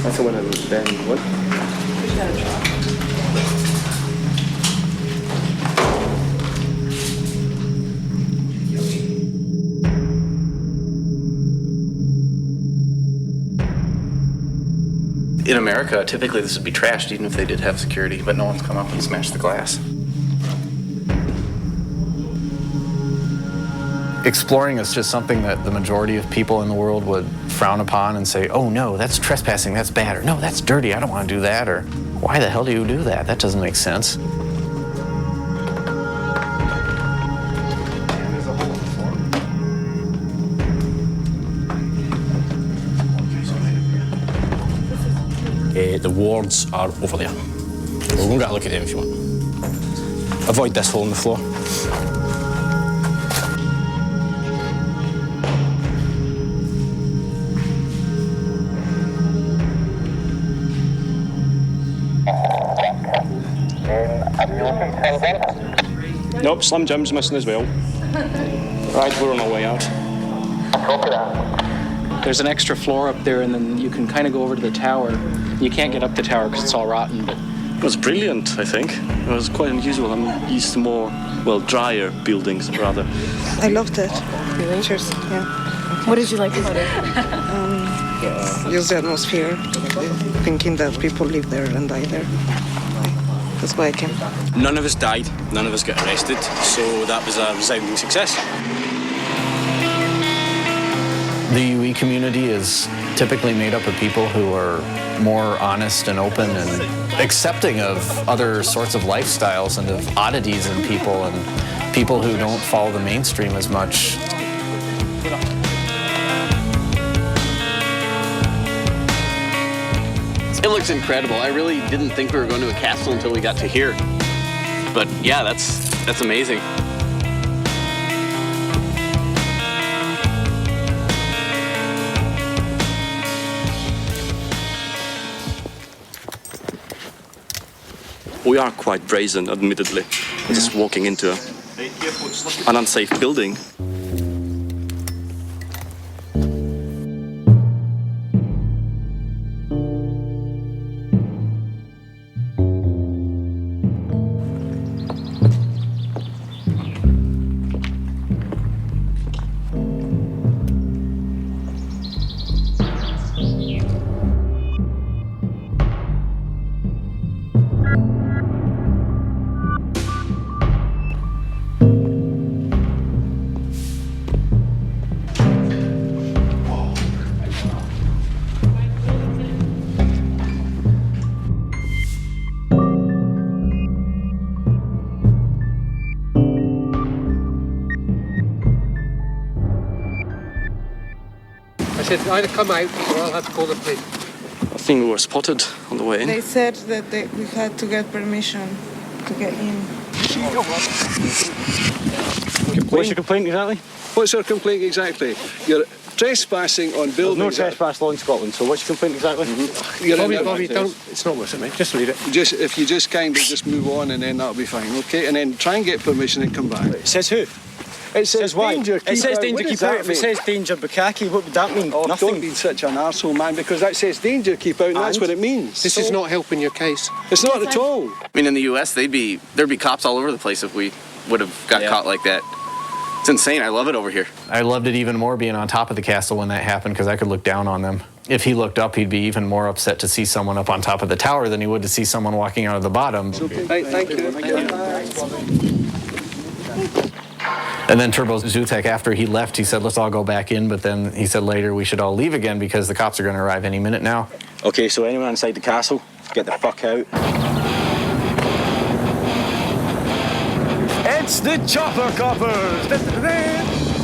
That's the one that was Ben. What?
In America, typically this would be trashed even if they did have security, but no one's come up and smashed the glass. Exploring is just something that the majority of people in the world would frown upon and say, oh no, that's trespassing, that's bad, or no, that's dirty, I don't want to do that, or why the hell do you do that? That doesn't make sense.
The wards are over there. We're going to get a look at them if you want. Avoid this hole in the floor.
Nope, Slim Jim's missing as well. Right, we're on our way out.
There's an extra floor up there, and then you can kind of go over to the tower. You can't get up the tower because it's all rotten, but
It was brilliant, I think. It was quite unusual. I'm used to more, well, drier buildings, rather.
I loved it. Adventures, yeah.
What did you like about it?
Just the atmosphere, thinking that people live there and die there. That's why I came.
None of us died, none of us got arrested, so that was a resounding success.
The UE community is typically made up of people who are more honest and open and accepting of other sorts of lifestyles and of oddities in people and people who don't follow the mainstream as much.
It looks incredible. I really didn't think we were going to a castle until we got to here. But yeah, that's amazing.
We are quite brazen, admittedly. Just walking into an unsafe building.
I said either come out or I'll have to call the police.
I think we were spotted on the way in.
They said that we had to get permission to get in.
What's your complaint exactly?
What's our complaint exactly? You're trespassing on buildings.
There's no trespass law in Scotland, so what's your complaint exactly?
You're Bobby, don't. It's not worth it, mate. Just leave it. If you just kind of just move on, and then that'll be fine, okay? And then try and get permission and come back.
It says who?
It says
why?
danger.
It says danger,
What
keep
does
out.
that
If it
mean?
says danger, bukkake, what would that mean?
Oh,
Nothing.
don't be such an arsehole, man, because that says danger, keep out, and that's what it means. This is not helping your case. It's not at all.
I mean, in the U.S., there'd be cops all over the place if we would have got caught like that. It's insane. I love it over here.
I loved it even more being on top of the castle when that happened because I could look down on them. If he looked up, he'd be even more upset to see someone up on top of the tower than he would to see someone walking out of the bottom.
Right, thank you.
And then Turbo Zutek, after he left, he said, let's all go back in. But then he said later we should all leave again because the cops are going to arrive any minute now.
Okay, so anyone inside the castle, get the fuck out.
It's the Chopper Coppers!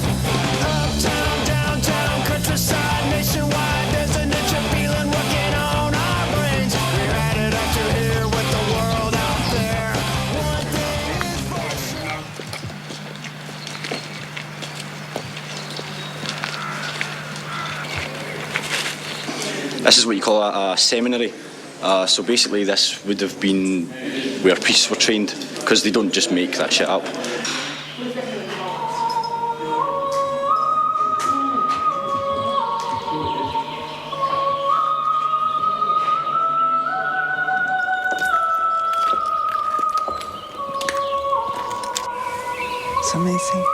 Uptown, downtown, countryside, nationwide, there's an itch of feeling working on our brains. We're headed up to here with the world out there. One thing is for sure.
This is what you call a seminary. So basically this would have been where priests were trained, because they don't just make that shit up.
It's amazing.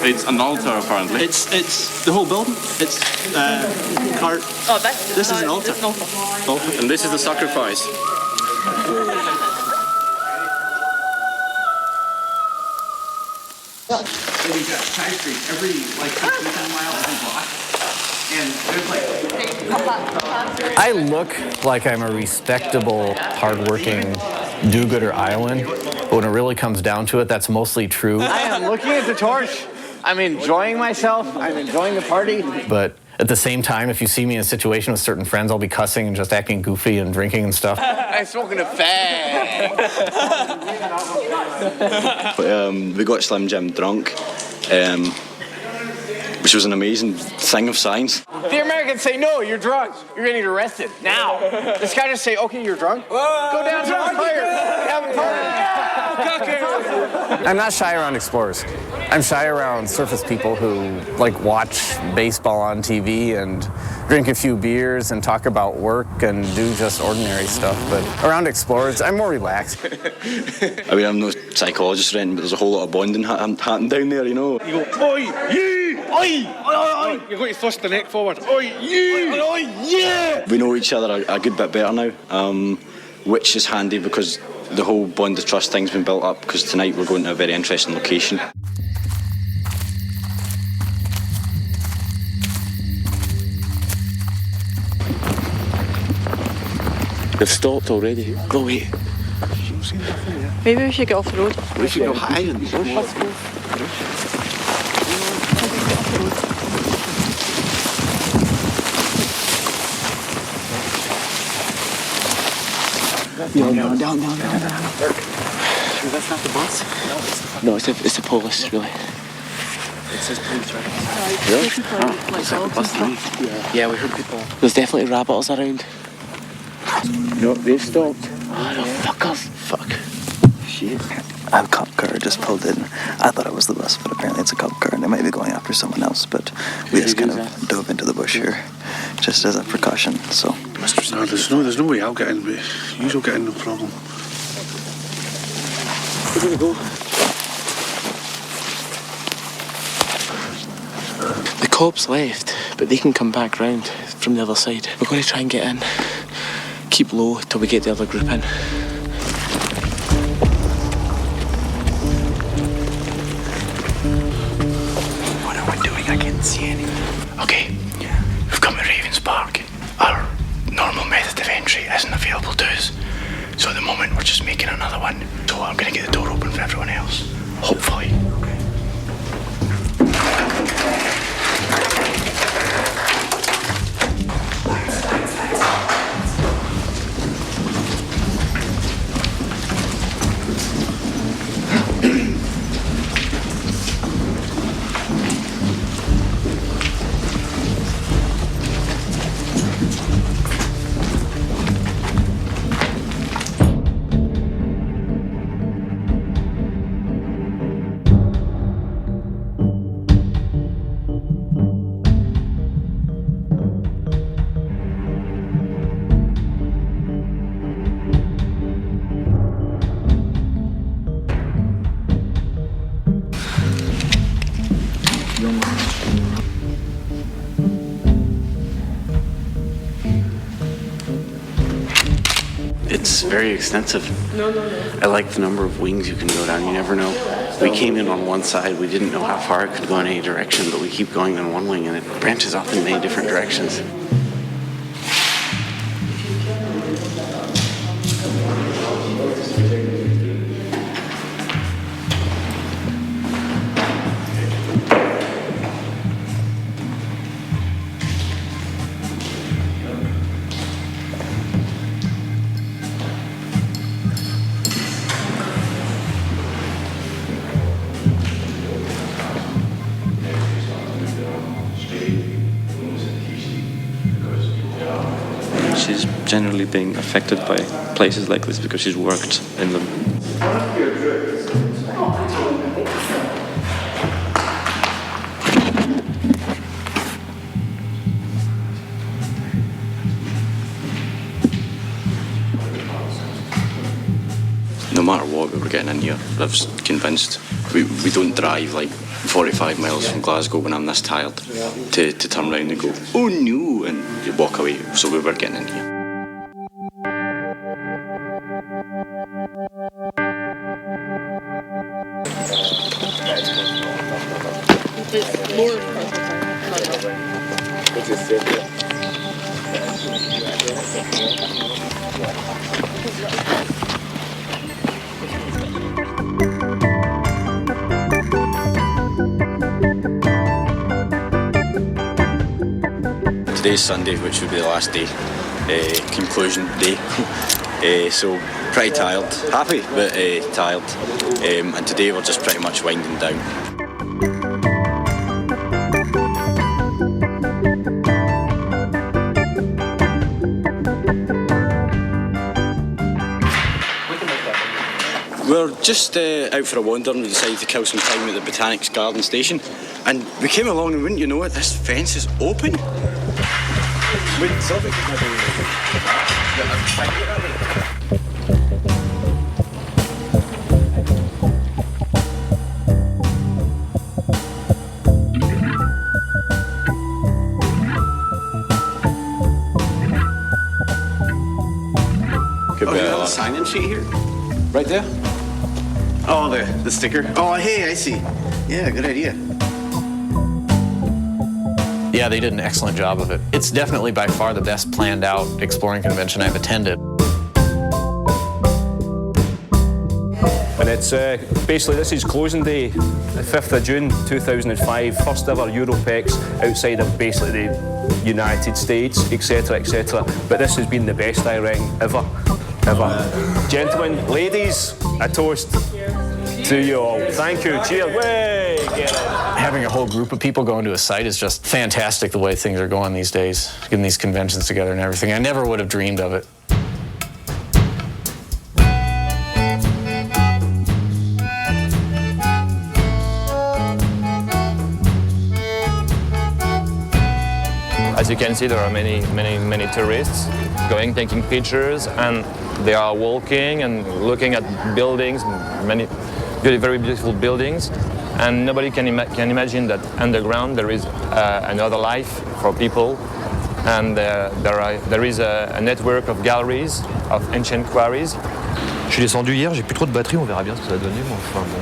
It's an altar, apparently.
It's the whole building. It's cart.
Oh, that's
This is an altar.
And this is the sacrifice.
We've got Sky Street every, 10 miles every block. And there's
I look like I'm a respectable, hardworking do-gooder Iowan, but when it really comes down to it, that's mostly true.
I am looking at the torch. I'm enjoying myself. I'm enjoying the party.
But at the same time, if you see me in a situation with certain friends, I'll be cussing and just acting goofy and drinking and stuff.
I'm smoking a fag.
We got Slim Jim drunk, which was an amazing thing of science.
The Americans say, no, you're drunk. You're getting arrested now. This guy just say, okay, you're drunk. Go down to the fire. Have a party.
I'm not shy around explorers. I'm shy around surface people who watch baseball on TV and drink a few beers and talk about work and do just ordinary stuff. But around explorers, I'm more relaxed.
I mean, I'm no psychologist or anything, but there's a whole lot of bonding happening down there, you know.
You go, oi, you! Oi! Oi, oi! You're going to thrust the neck forward. Oi, you! Oi, yeah!
We know each other a good bit better now, which is handy because the whole bond of trust thing's been built up, because tonight we're going to a very interesting location.
They've stopped already. Go away.
Maybe we should get off the road.
We should go hide in the bush.
Down. Sure, that's not the bus?
No, it's the police, really.
It says police, right?
Really?
Looks like a bus to me. Yeah, we heard people.
There's definitely rabbits around.
No, they stopped.
Oh, no, fuck off.
Fuck. Shit.
A cop car just pulled in. I thought it was the bus, but apparently it's a cop car and they might be going after someone else. But we just kind of dove into the bush here, just as a precaution. So.
No, there's no way I'll get in, but you'll get in, no problem.
Where do we go? The cops left, but they can come back round from the other side. We're going to try and get in. Keep low till we get the other group in.
What are we doing? I can't see anything.
Okay, we've come to Ravens Park. Our normal method of entry isn't available to us. So at the moment, we're just making another one. So I'm going to get the door open for everyone else. Hopefully.
It's very extensive. I like the number of wings you can go down. You never know. We came in on one side. We didn't know how far it could go in any direction, but we keep going on one wing and it branches off in many different directions.
She's generally being affected by places like this because she's worked in them.
No matter what we were getting in here, I was convinced. We don't drive like 45 miles from Glasgow when I'm this tired to turn around and go, oh no, and you walk away. So we were getting in here. Today's Sunday, which would be the last day, conclusion day. So pretty tired, happy but tired, and today we're just pretty much winding down. We're just out for a wander and we decided to kill some time at the Botanics Garden Station, and we came along and wouldn't you know it, this fence is open.
Oh, you have a sign-in sheet here?
Right there.
Oh, the sticker? Oh, hey, I see. Yeah, good idea.
Yeah, they did an excellent job of it. It's definitely by far the best planned out exploring convention I've attended.
And it's basically, this is closing day, the 5th of June 2005, first ever Europex outside of basically the United States, etc., etc. But this has been the best, I reckon, ever. Gentlemen, ladies, a toast to you all. Thank you. Cheers. Way! Get it.
Having a whole group of people going to a site is just fantastic the way things are going these days, getting these conventions together and everything. I never would have dreamed of it.
As you can see, there are many tourists going, taking pictures, and they are walking and looking at buildings, many very beautiful buildings, and nobody can imagine that underground there is another life for people, and there is a network of galleries, of ancient quarries.
Je suis descendu hier, j'ai plus trop de batterie, on verra bien ce que ça va donner, mais enfin bon.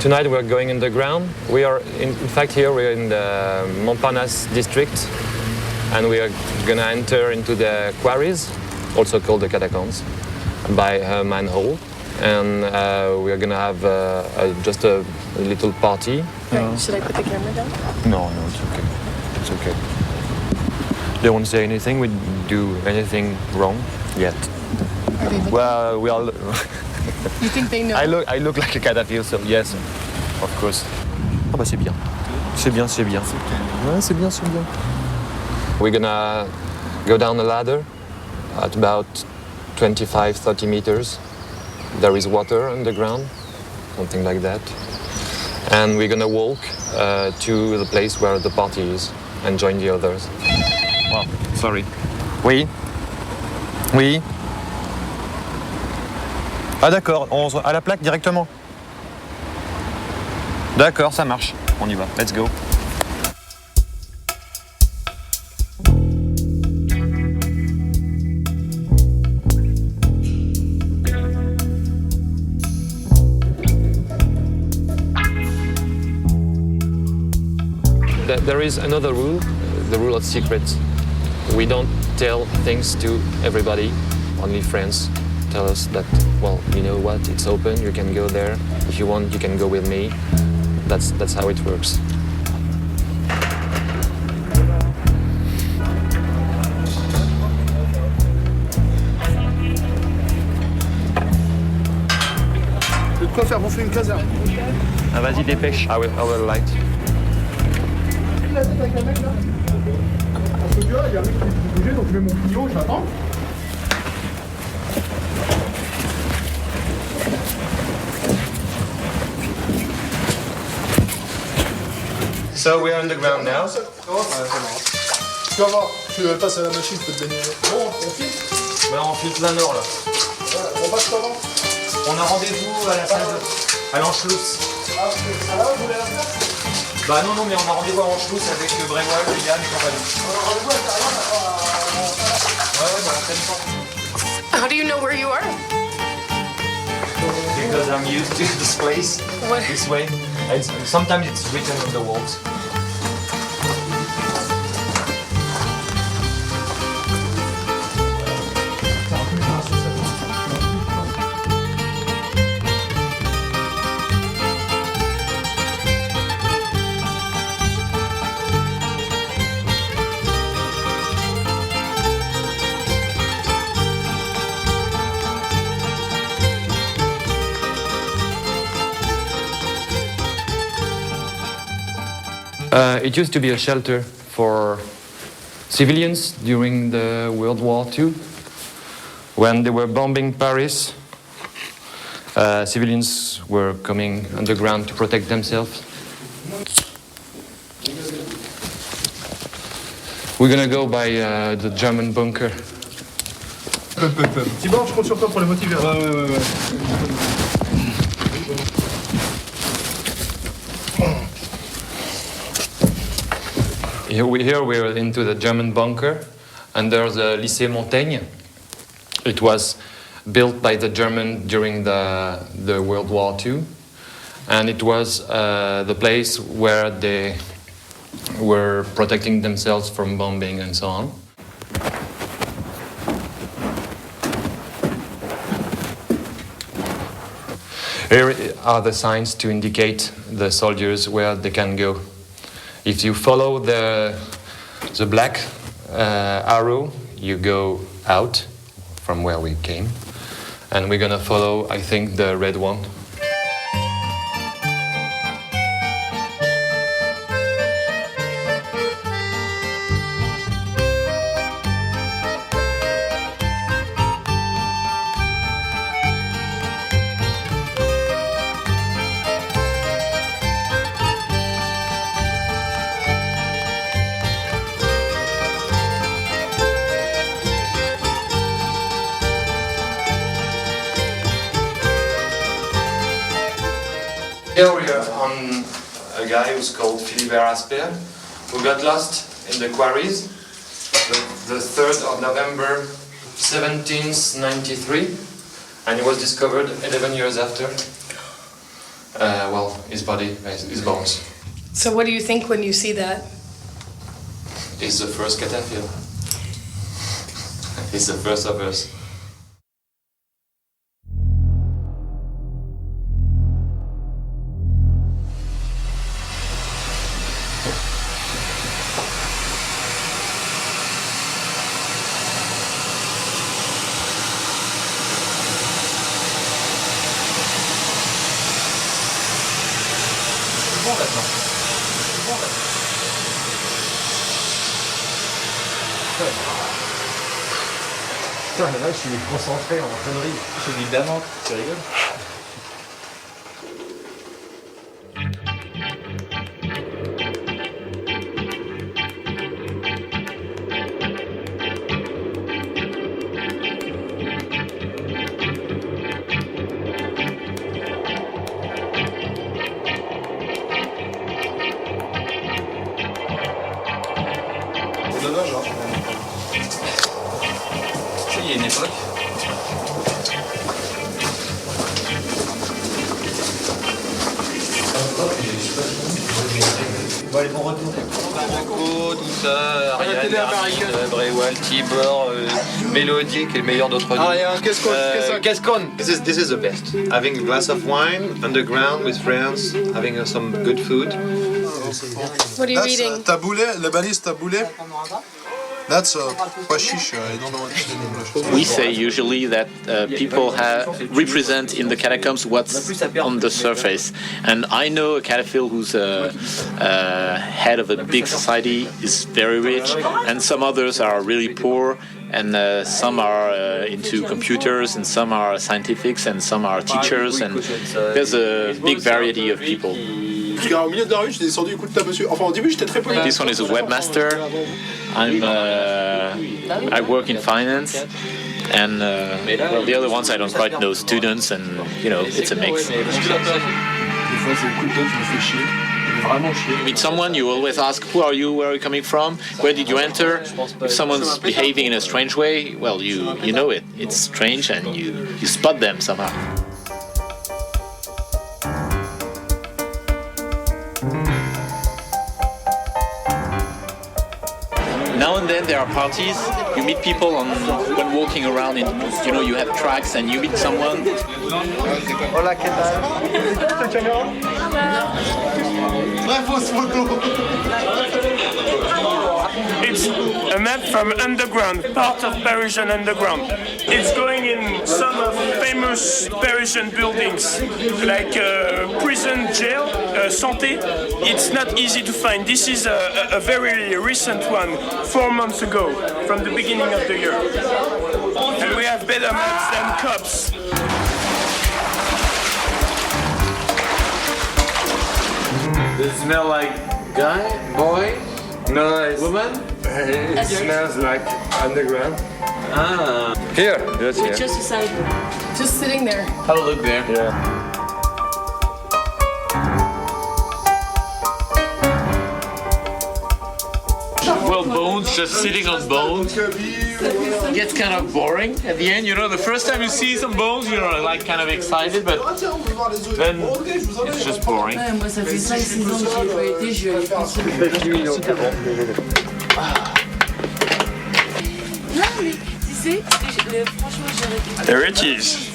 Tonight we're going underground. We are, in fact, here we're in the Montparnasse district, and we are gonna enter into the quarries, also called the catacombs, by a manhole. And we are gonna have just a little party.
Should I put the camera down?
No, it's okay. It's okay. They won't say anything. We do anything wrong yet. Well, we all.
You think they know?
I look like a caterpillar, so yes, of course.
Ah bah c'est bien. C'est bien.
Ouais, c'est bien. We're gonna go down a ladder at about 25-30 meters. There is water underground, something like that. And we're gonna walk to the place where the party is and join the others.
Wow, sorry. Oui. Ah d'accord, à la plaque directement. D'accord, ça marche. On y va, let's go.
There is another rule, the rule of secrets. We don't tell things to everybody, only friends tell us that, well, you know what, it's open, you can go there. If you want, you can go with me. That's how it works.
De quoi faire bouffer une caserne.
Ah, vas-y, dépêche. I will light.
La tête avec un mec là. Parce que là, il y a un mec qui peut bouger, donc je mets mon pignon, j'attends.
So we're underground now.
Tu vas voir, tu passes à la machine, tu peux te baigner. Bon, on filtre.
Ouais, on filtre la nord là.
Voilà, on passe comment?
On a rendez-vous à la salle à l'Anschluss.
Ah, ça va, vous voulez la faire?
Bah non, mais on a rendez-vous à l'Anschluss avec Brévois, Yann et compagnie.
On a rendez-vous à l'intérieur,
Ouais, bah on fait une fois.
How do you know where you are?
Because I'm used to this place,
What?
this way. And sometimes it's written on the walls.
It used to be a shelter for civilians during the World War II. When they were bombing Paris, civilians were coming underground to protect themselves. We're gonna go by the German bunker.
Tibor, je compte sur toi pour les motiver. Ouais.
Here we're into the German bunker under the Lycée Montaigne. It was built by the Germans during the World War II, and it was the place where they were protecting themselves from bombing and so on. Here are the signs to indicate the soldiers where they can go. If you follow the black arrow, you go out from where we came. And we're gonna follow, I think, the red one. Here we are on a guy who's called Philibert Asper, who got lost in the quarries the 3rd of November 1793, and he was discovered 11 years after. His body, his bones.
So what do you think when you see that?
He's the first cetaphil. He's the first of us.
Putain, mais là, je suis concentré en conneries. Je dis d'amande, tu rigoles? C'est dommage, hein. Il y a une époque. Bon, allez, bon retour.
Marco, tout ça, Ariane, Brewell, Tibor, Mélodie, qui est le meilleur d'entre nous.
Ariane,
Gascon.
This is the best. Having a glass of wine underground with friends, having some good food.
What are you reading?
Taboulet, la balise taboulet. That's hashish. I don't know what it's in English.
We say usually that people represent in the catacombs what's on the surface. And I know a cataphil who's head of a big society, is very rich, and some others are really poor, and some are into computers, and some are scientifics, and some are teachers, and there's a big variety of people.
Au milieu de la rue, j'ai descendu, écoute, t'as monsieur. Enfin, au début, j'étais très poli.
This one is a webmaster. I work in finance, and the other ones I don't quite know, students, and it's a mix. You meet someone, you always ask, who are you, where are you coming from, where did you enter? If someone's behaving in a strange way, well, you know it. It's strange, and you spot them somehow. Now and then there are parties. You meet people when walking around. You have tracks and you meet someone.
Hola, ¿qué tal? Très fausse photo.
It's a map from underground, part of Parisian underground. It's going in some of famous Parisian buildings, like prison, jail, santé. It's not easy to find. This is a very recent one, 4 months ago, from the beginning of the year. And we have better maps than cops.
Does it smell like guy, boy? No, woman?
It smells like underground.
Ah. Here, yes, here.
Just aside, just sitting there.
Have a look there.
Yeah.
Well, bones, just sitting on bones, gets kind of boring at the end. You know, the first time you see some bones, you're like kind of excited, but then it's just boring.
Ouais, moi, ça fait 5-6 ans que j'ai pas été, je vais aller Non, mais tu sais, franchement, j'ai arrêté.
There it is.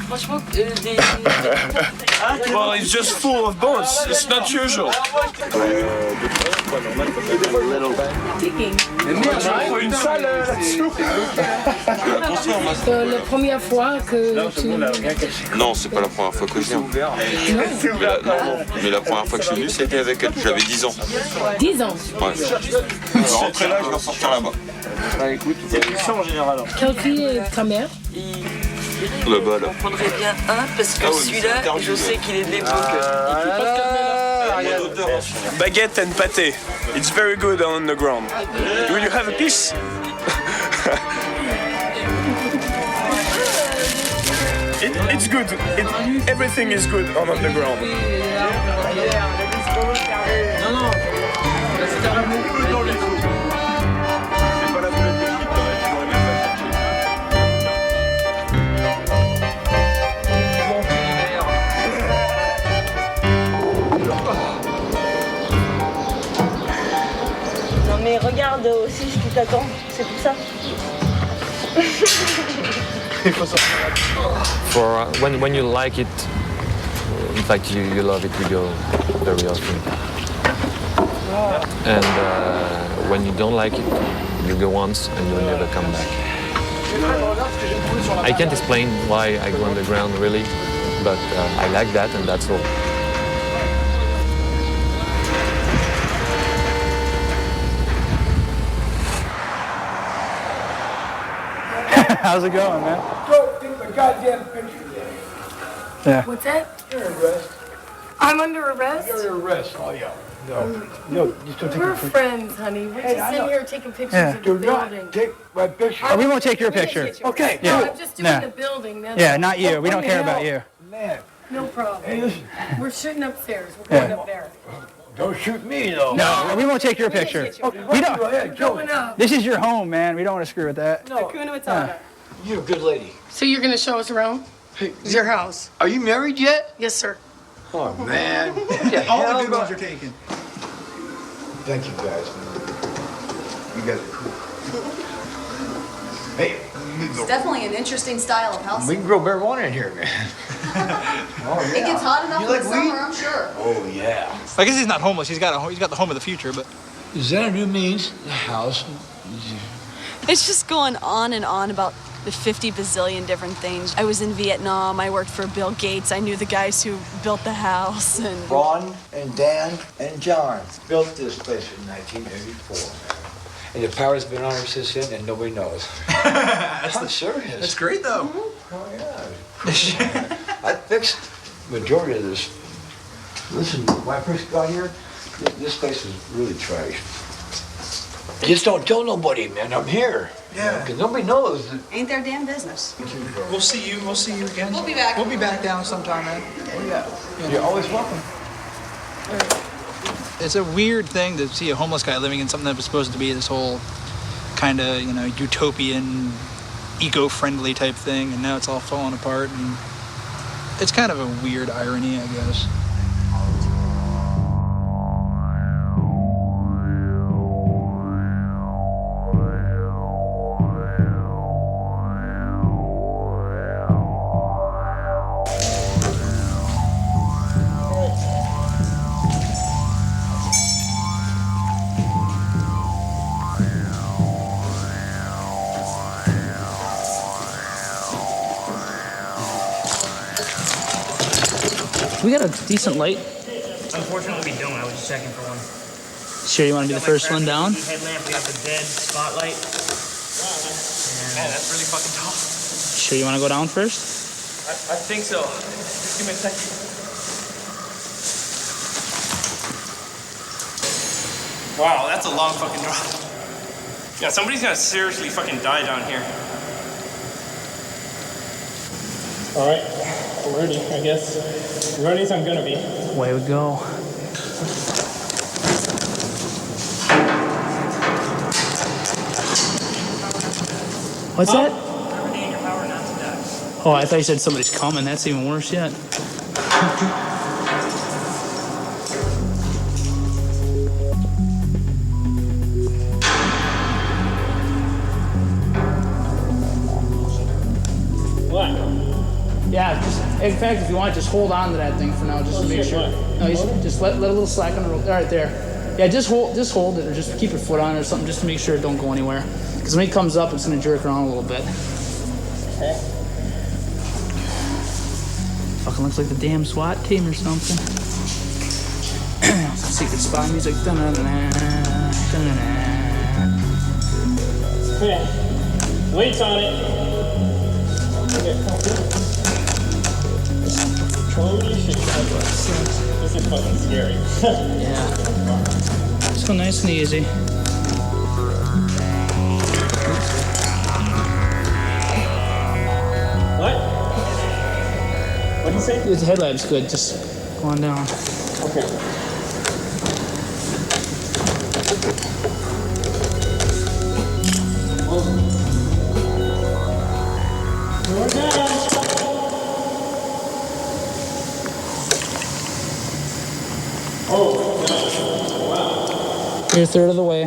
Franchement,
Well, it's just full of bones. It's not usual. Une salle là-dessous.
La première fois que tu...
Non, c'est pas la première fois que je viens. Mais la première fois que je suis venu, c'était avec elle. J'avais 10 ans.
10 ans?
Ouais. Je vais rentrer là, je vais ressortir là-bas.
Bah écoute, c'est puissant en général.
Quelle fille est ta mère?
Là-bas, là.
On prendrait bien un parce que celui-là, je sais qu'il est des
Baguette and pâté. It's very good on the ground. Will you have a piece? It's good. Everything is good on the ground.
Non mais regarde aussi ce qui t'attend, c'est pour ça.
For when you like it, in fact you love it, you go very often. And when you don't like it, you go once and you'll never come back. I can't explain why I go underground really, but I like that and that's all.
How's it going, man?
Go take my goddamn picture.
Yeah.
What's that?
You're under arrest.
I'm under arrest?
You're under arrest. Oh, yeah. No, just don't take
We're
a picture.
friends, honey. We're just sitting here taking pictures of the
Do not
building.
take my picture.
Oh, we won't take your picture.
Okay.
No,
Yeah.
I'm just doing
No.
the building. That's
Yeah,
all.
not you. We don't care about you.
Man.
No problem.
Hey, listen.
We're shooting upstairs. We're going
Yeah.
up there.
Don't shoot me, though.
No, we won't take your picture. We don't.
Go ahead,
Going up.
This is your home, man. We don't want to screw with that.
No. Hakuna Matata.
You're a good lady.
So you're going to show us around? It's your house.
Are you married yet?
Yes, sir.
Oh, man.
All the good ones are taken.
Thank you, guys. You guys are cool. Hey,
It's definitely an interesting style of house.
we can grow marijuana in here, man. Oh,
It gets hot enough
You
in the
like
summer,
weed?
I'm sure.
Oh, yeah.
I guess he's not homeless. He's got the home of the future, but
Xanadu means the house.
It's just going on and on about the 50 bazillion different things. I was in Vietnam. I worked for Bill Gates. I knew the guys who built the house. And
Ron and Dan and John built this place in 1984. And the power's been on ever since then, and nobody knows. That's sure is.
that's great though.
Oh, yeah. I fixed majority of this. Listen, when I first got here, this place was really trash. Just don't tell nobody, man. I'm here.
Yeah.
Because nobody knows.
Ain't their damn business.
We'll see you. We'll see you again.
We'll be back.
We'll be back down sometime, man.
Oh, yeah. You're always welcome.
It's a weird thing to see a homeless guy living in something that was supposed to be this whole kind of, utopian, eco-friendly type thing, and now it's all falling apart, and it's kind of a weird irony, I guess. we got a decent light?
Unfortunately, we don't. I was just checking for one.
Sure, you want to be the first one down?
Headlamp, we got the dead spotlight. Man, that's really fucking tall.
Sure, you want to go down first?
I think so. Just give me a second. Wow, that's a long fucking drop. Yeah, somebody's gonna seriously fucking die down here. All right, we're ready, I guess. As ready as I'm gonna be.
Away we go. What's that? Oh, I thought you said somebody's coming. That's even worse yet.
What?
Yeah, in fact, if you want, just hold on to that thing for now, just to make sure. No, just let a little slack on the rope. All right, there. Yeah, just hold it, or just keep your foot on it or something, just to make sure it don't go anywhere. Because when it comes up, it's gonna jerk around a little bit.
Okay.
Fucking looks like the damn SWAT team or something. Some secret spy music. Dun-dun-dun, dun-dun-dun.
Okay. Weights on it. Okay, totally shit. This is fucking scary.
Yeah. Just go nice and easy.
What? What do you say?
The headlamp's good. Just go on down.
Okay. We're down. Oh, wow.
You're a third of the way.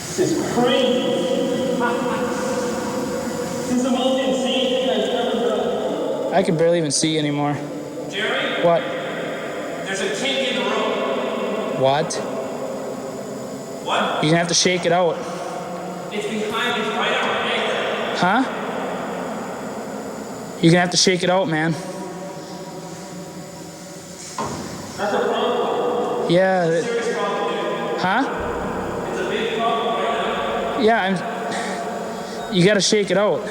This is crazy. This is the most insane thing I've ever done.
I can barely even see anymore.
Jerry?
What?
There's a kink in the rope.
What?
What?
You're gonna have to shake it out.
It's behind, it's right on my neck.
Huh? You're gonna have to shake it out, man.
That's a problem.
Yeah.
It's a serious problem, dude.
Huh?
It's a big problem right now.
Yeah, you gotta shake it out.
I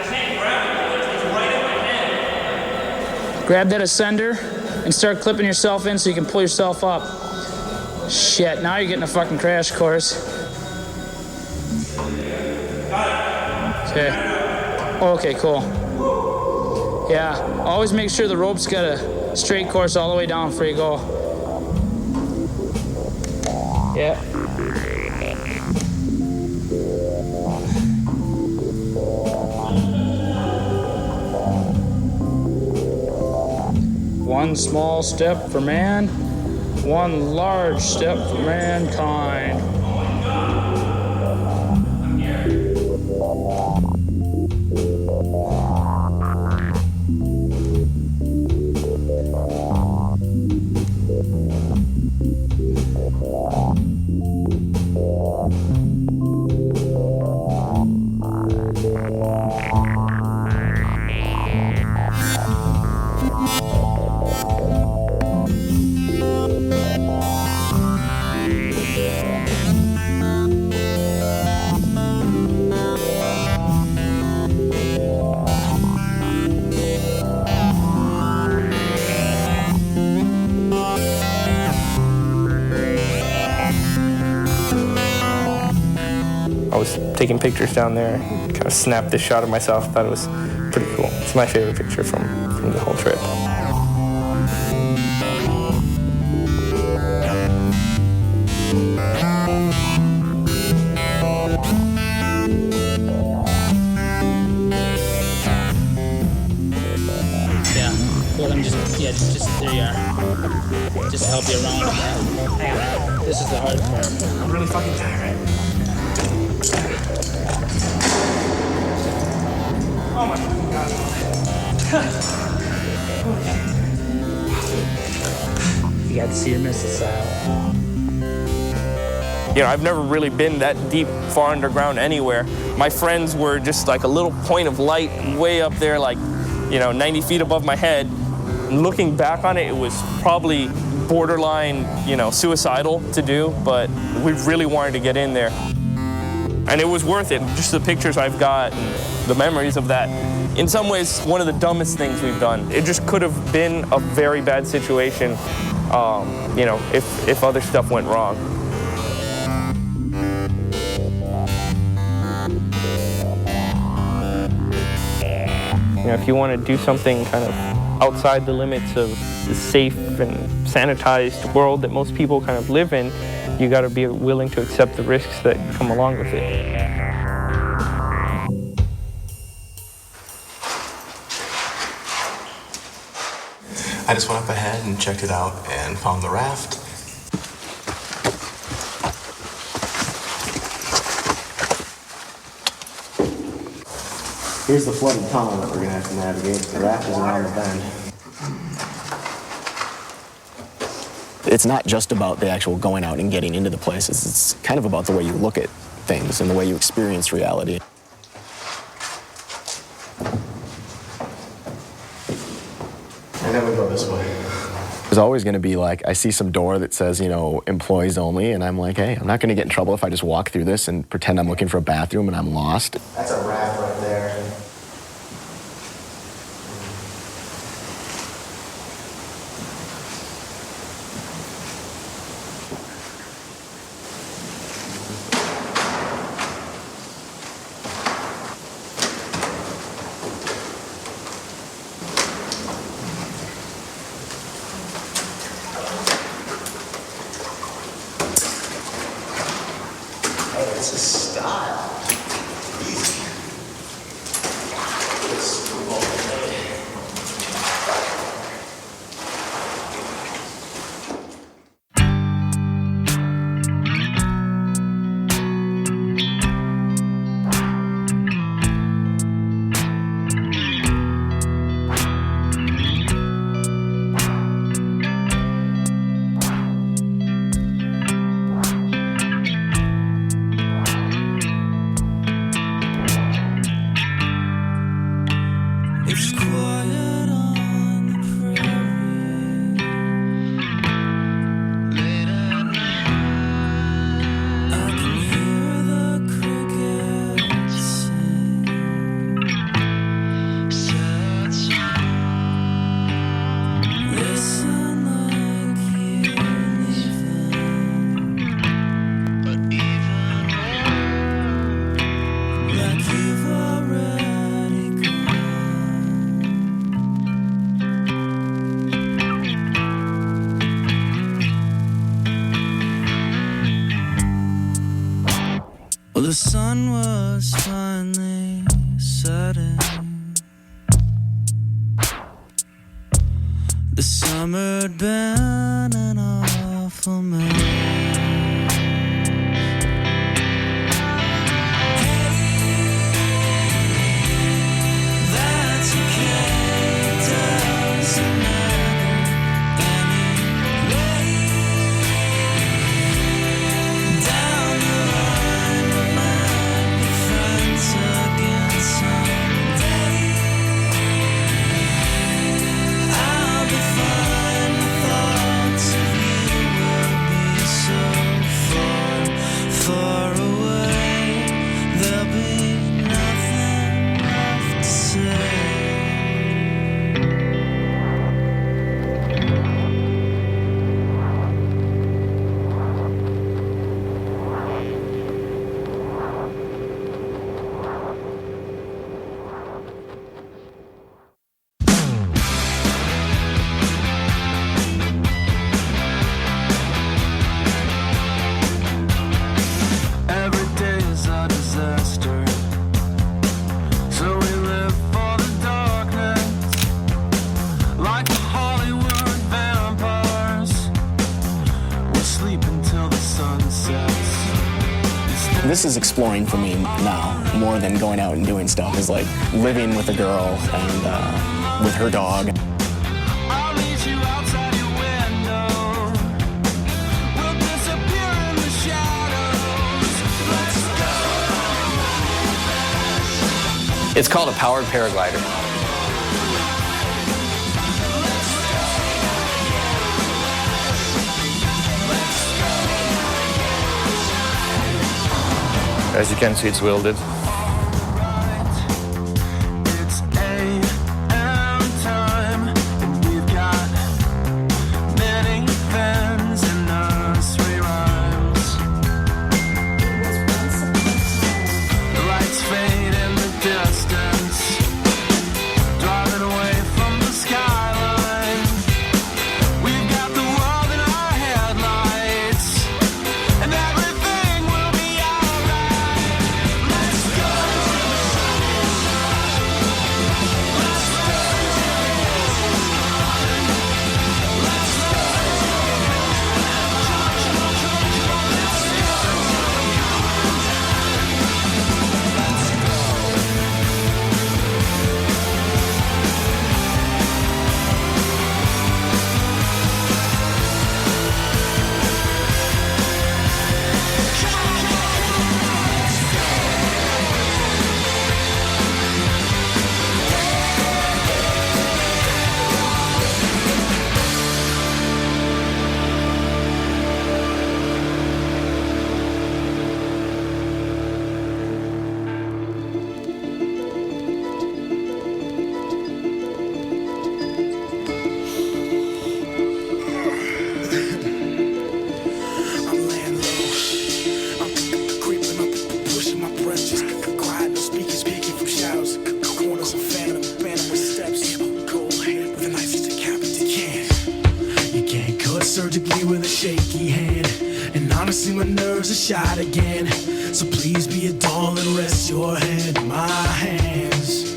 can't grab it. It's right in my hand.
Grab that ascender and start clipping yourself in so you can pull yourself up. Shit, now you're getting a fucking crash course. Okay. Okay, cool. Yeah, always make sure the rope's got a straight course all the way down before you go. Yeah. One small step for man, one large step for mankind.
I was taking pictures down there, kind of snapped this shot of myself. Thought it was pretty cool. It's my favorite picture from the whole trip.
Yeah. Well, let me just there you are. Just to help you around. This is the hard part.
I'm really fucking tired. Oh my god.
You got to see your missile style.
You know, I've never really been that deep, far underground anywhere. My friends were just like a little point of light way up there, like 90 feet above my head. And looking back on it, it was probably borderline, suicidal to do, but we really wanted to get in there. And it was worth it. Just the pictures I've got and the memories of that. In some ways, one of the dumbest things we've done. It just could have been a very bad situation, if other stuff went wrong. If you want to do something kind of outside the limits of the safe and sanitized world that most people kind of live in, you got to be willing to accept the risks that come along with it.
I just went up ahead and checked it out and found the raft.
Here's the flooded tunnel that we're going to have to navigate. The raft is around the bend. It's not just about the actual going out and getting into the places. It's kind of about the way you look at things and the way you experience reality. And then we go this way. There's always going to be I see some door that says, employees only, and I'm like, hey, I'm not going to get in trouble if I just walk through this and pretend I'm looking for a bathroom and I'm lost. That's a raft right there.
It's a style. Easy.
Well, the sun was finally setting. The summer had been an awful mess. That's okay, doesn't matter anyway. Down the line, we might be friends again someday. I'll be fine, the thoughts of you will be so far, far away. There'll be nothing left to say. Every day is a disaster, so we live for the darkness, like the Hollywood vampires. We sleep until the sun sets.
This is exploring for me now, more than going out and doing stuff, is like living with a girl and with her dog.
I'll meet you outside your window. We'll disappear in the shadows. Let's go.
It's called a powered paraglider.
As you can see, it's welded.
Surgically with a shaky hand, and honestly my nerves are shot again. So please be a doll and rest your head in my hands.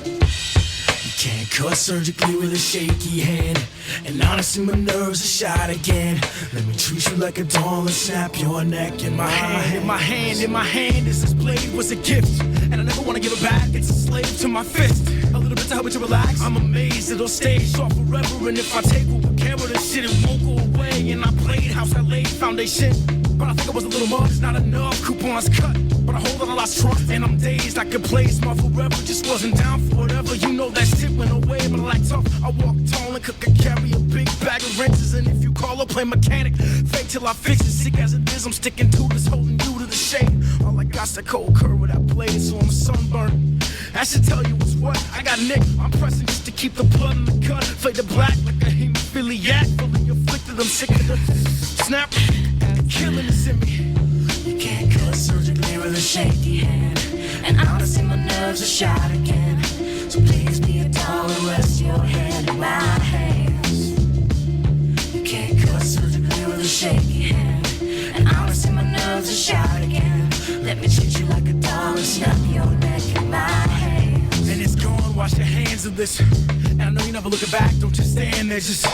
You can't cut surgically with a shaky hand, and honestly my nerves are shot again. Let me treat you like a doll and snap your neck in my hand. In my hand, in my hand, this blade was a gift, and I never want to give it back. It's a slave to my fist. A little bit to help it to relax. I'm amazed it'll stay sharp forever, and if I take what we care of this shit, it won't go away. And I played house, I laid foundation, but I think I was a little much. Not enough coupons cut, but I hold on, I lost trust, and I'm dazed. I could play smart forever, just wasn't down for whatever. You know that shit went away, but I like tough. I walk tall and could carry a big bag of wrenches, and if you call or play mechanic, fake till I fix it. Sick as it is, I'm sticking to this, holding you to the shade. All I got's the cold curve with that blade, so I'm sunburned. I should tell you what's what. I got nick, I'm pressing just to keep the blood in the cut. Fade to black like a hemophiliac, fully afflicted. I'm sick of the snap, killing this in me. You can't cut surgically with a shaky hand, and honestly my nerves are shot again. So please be a doll and rest your head in my hands. You can't cut surgically with a shaky hand, and honestly my nerves are shot again. Let me treat you like a doll and snap your neck in my hands. And it's gone, wash your hands of this, and I know you're never looking back. Don't just stand there, just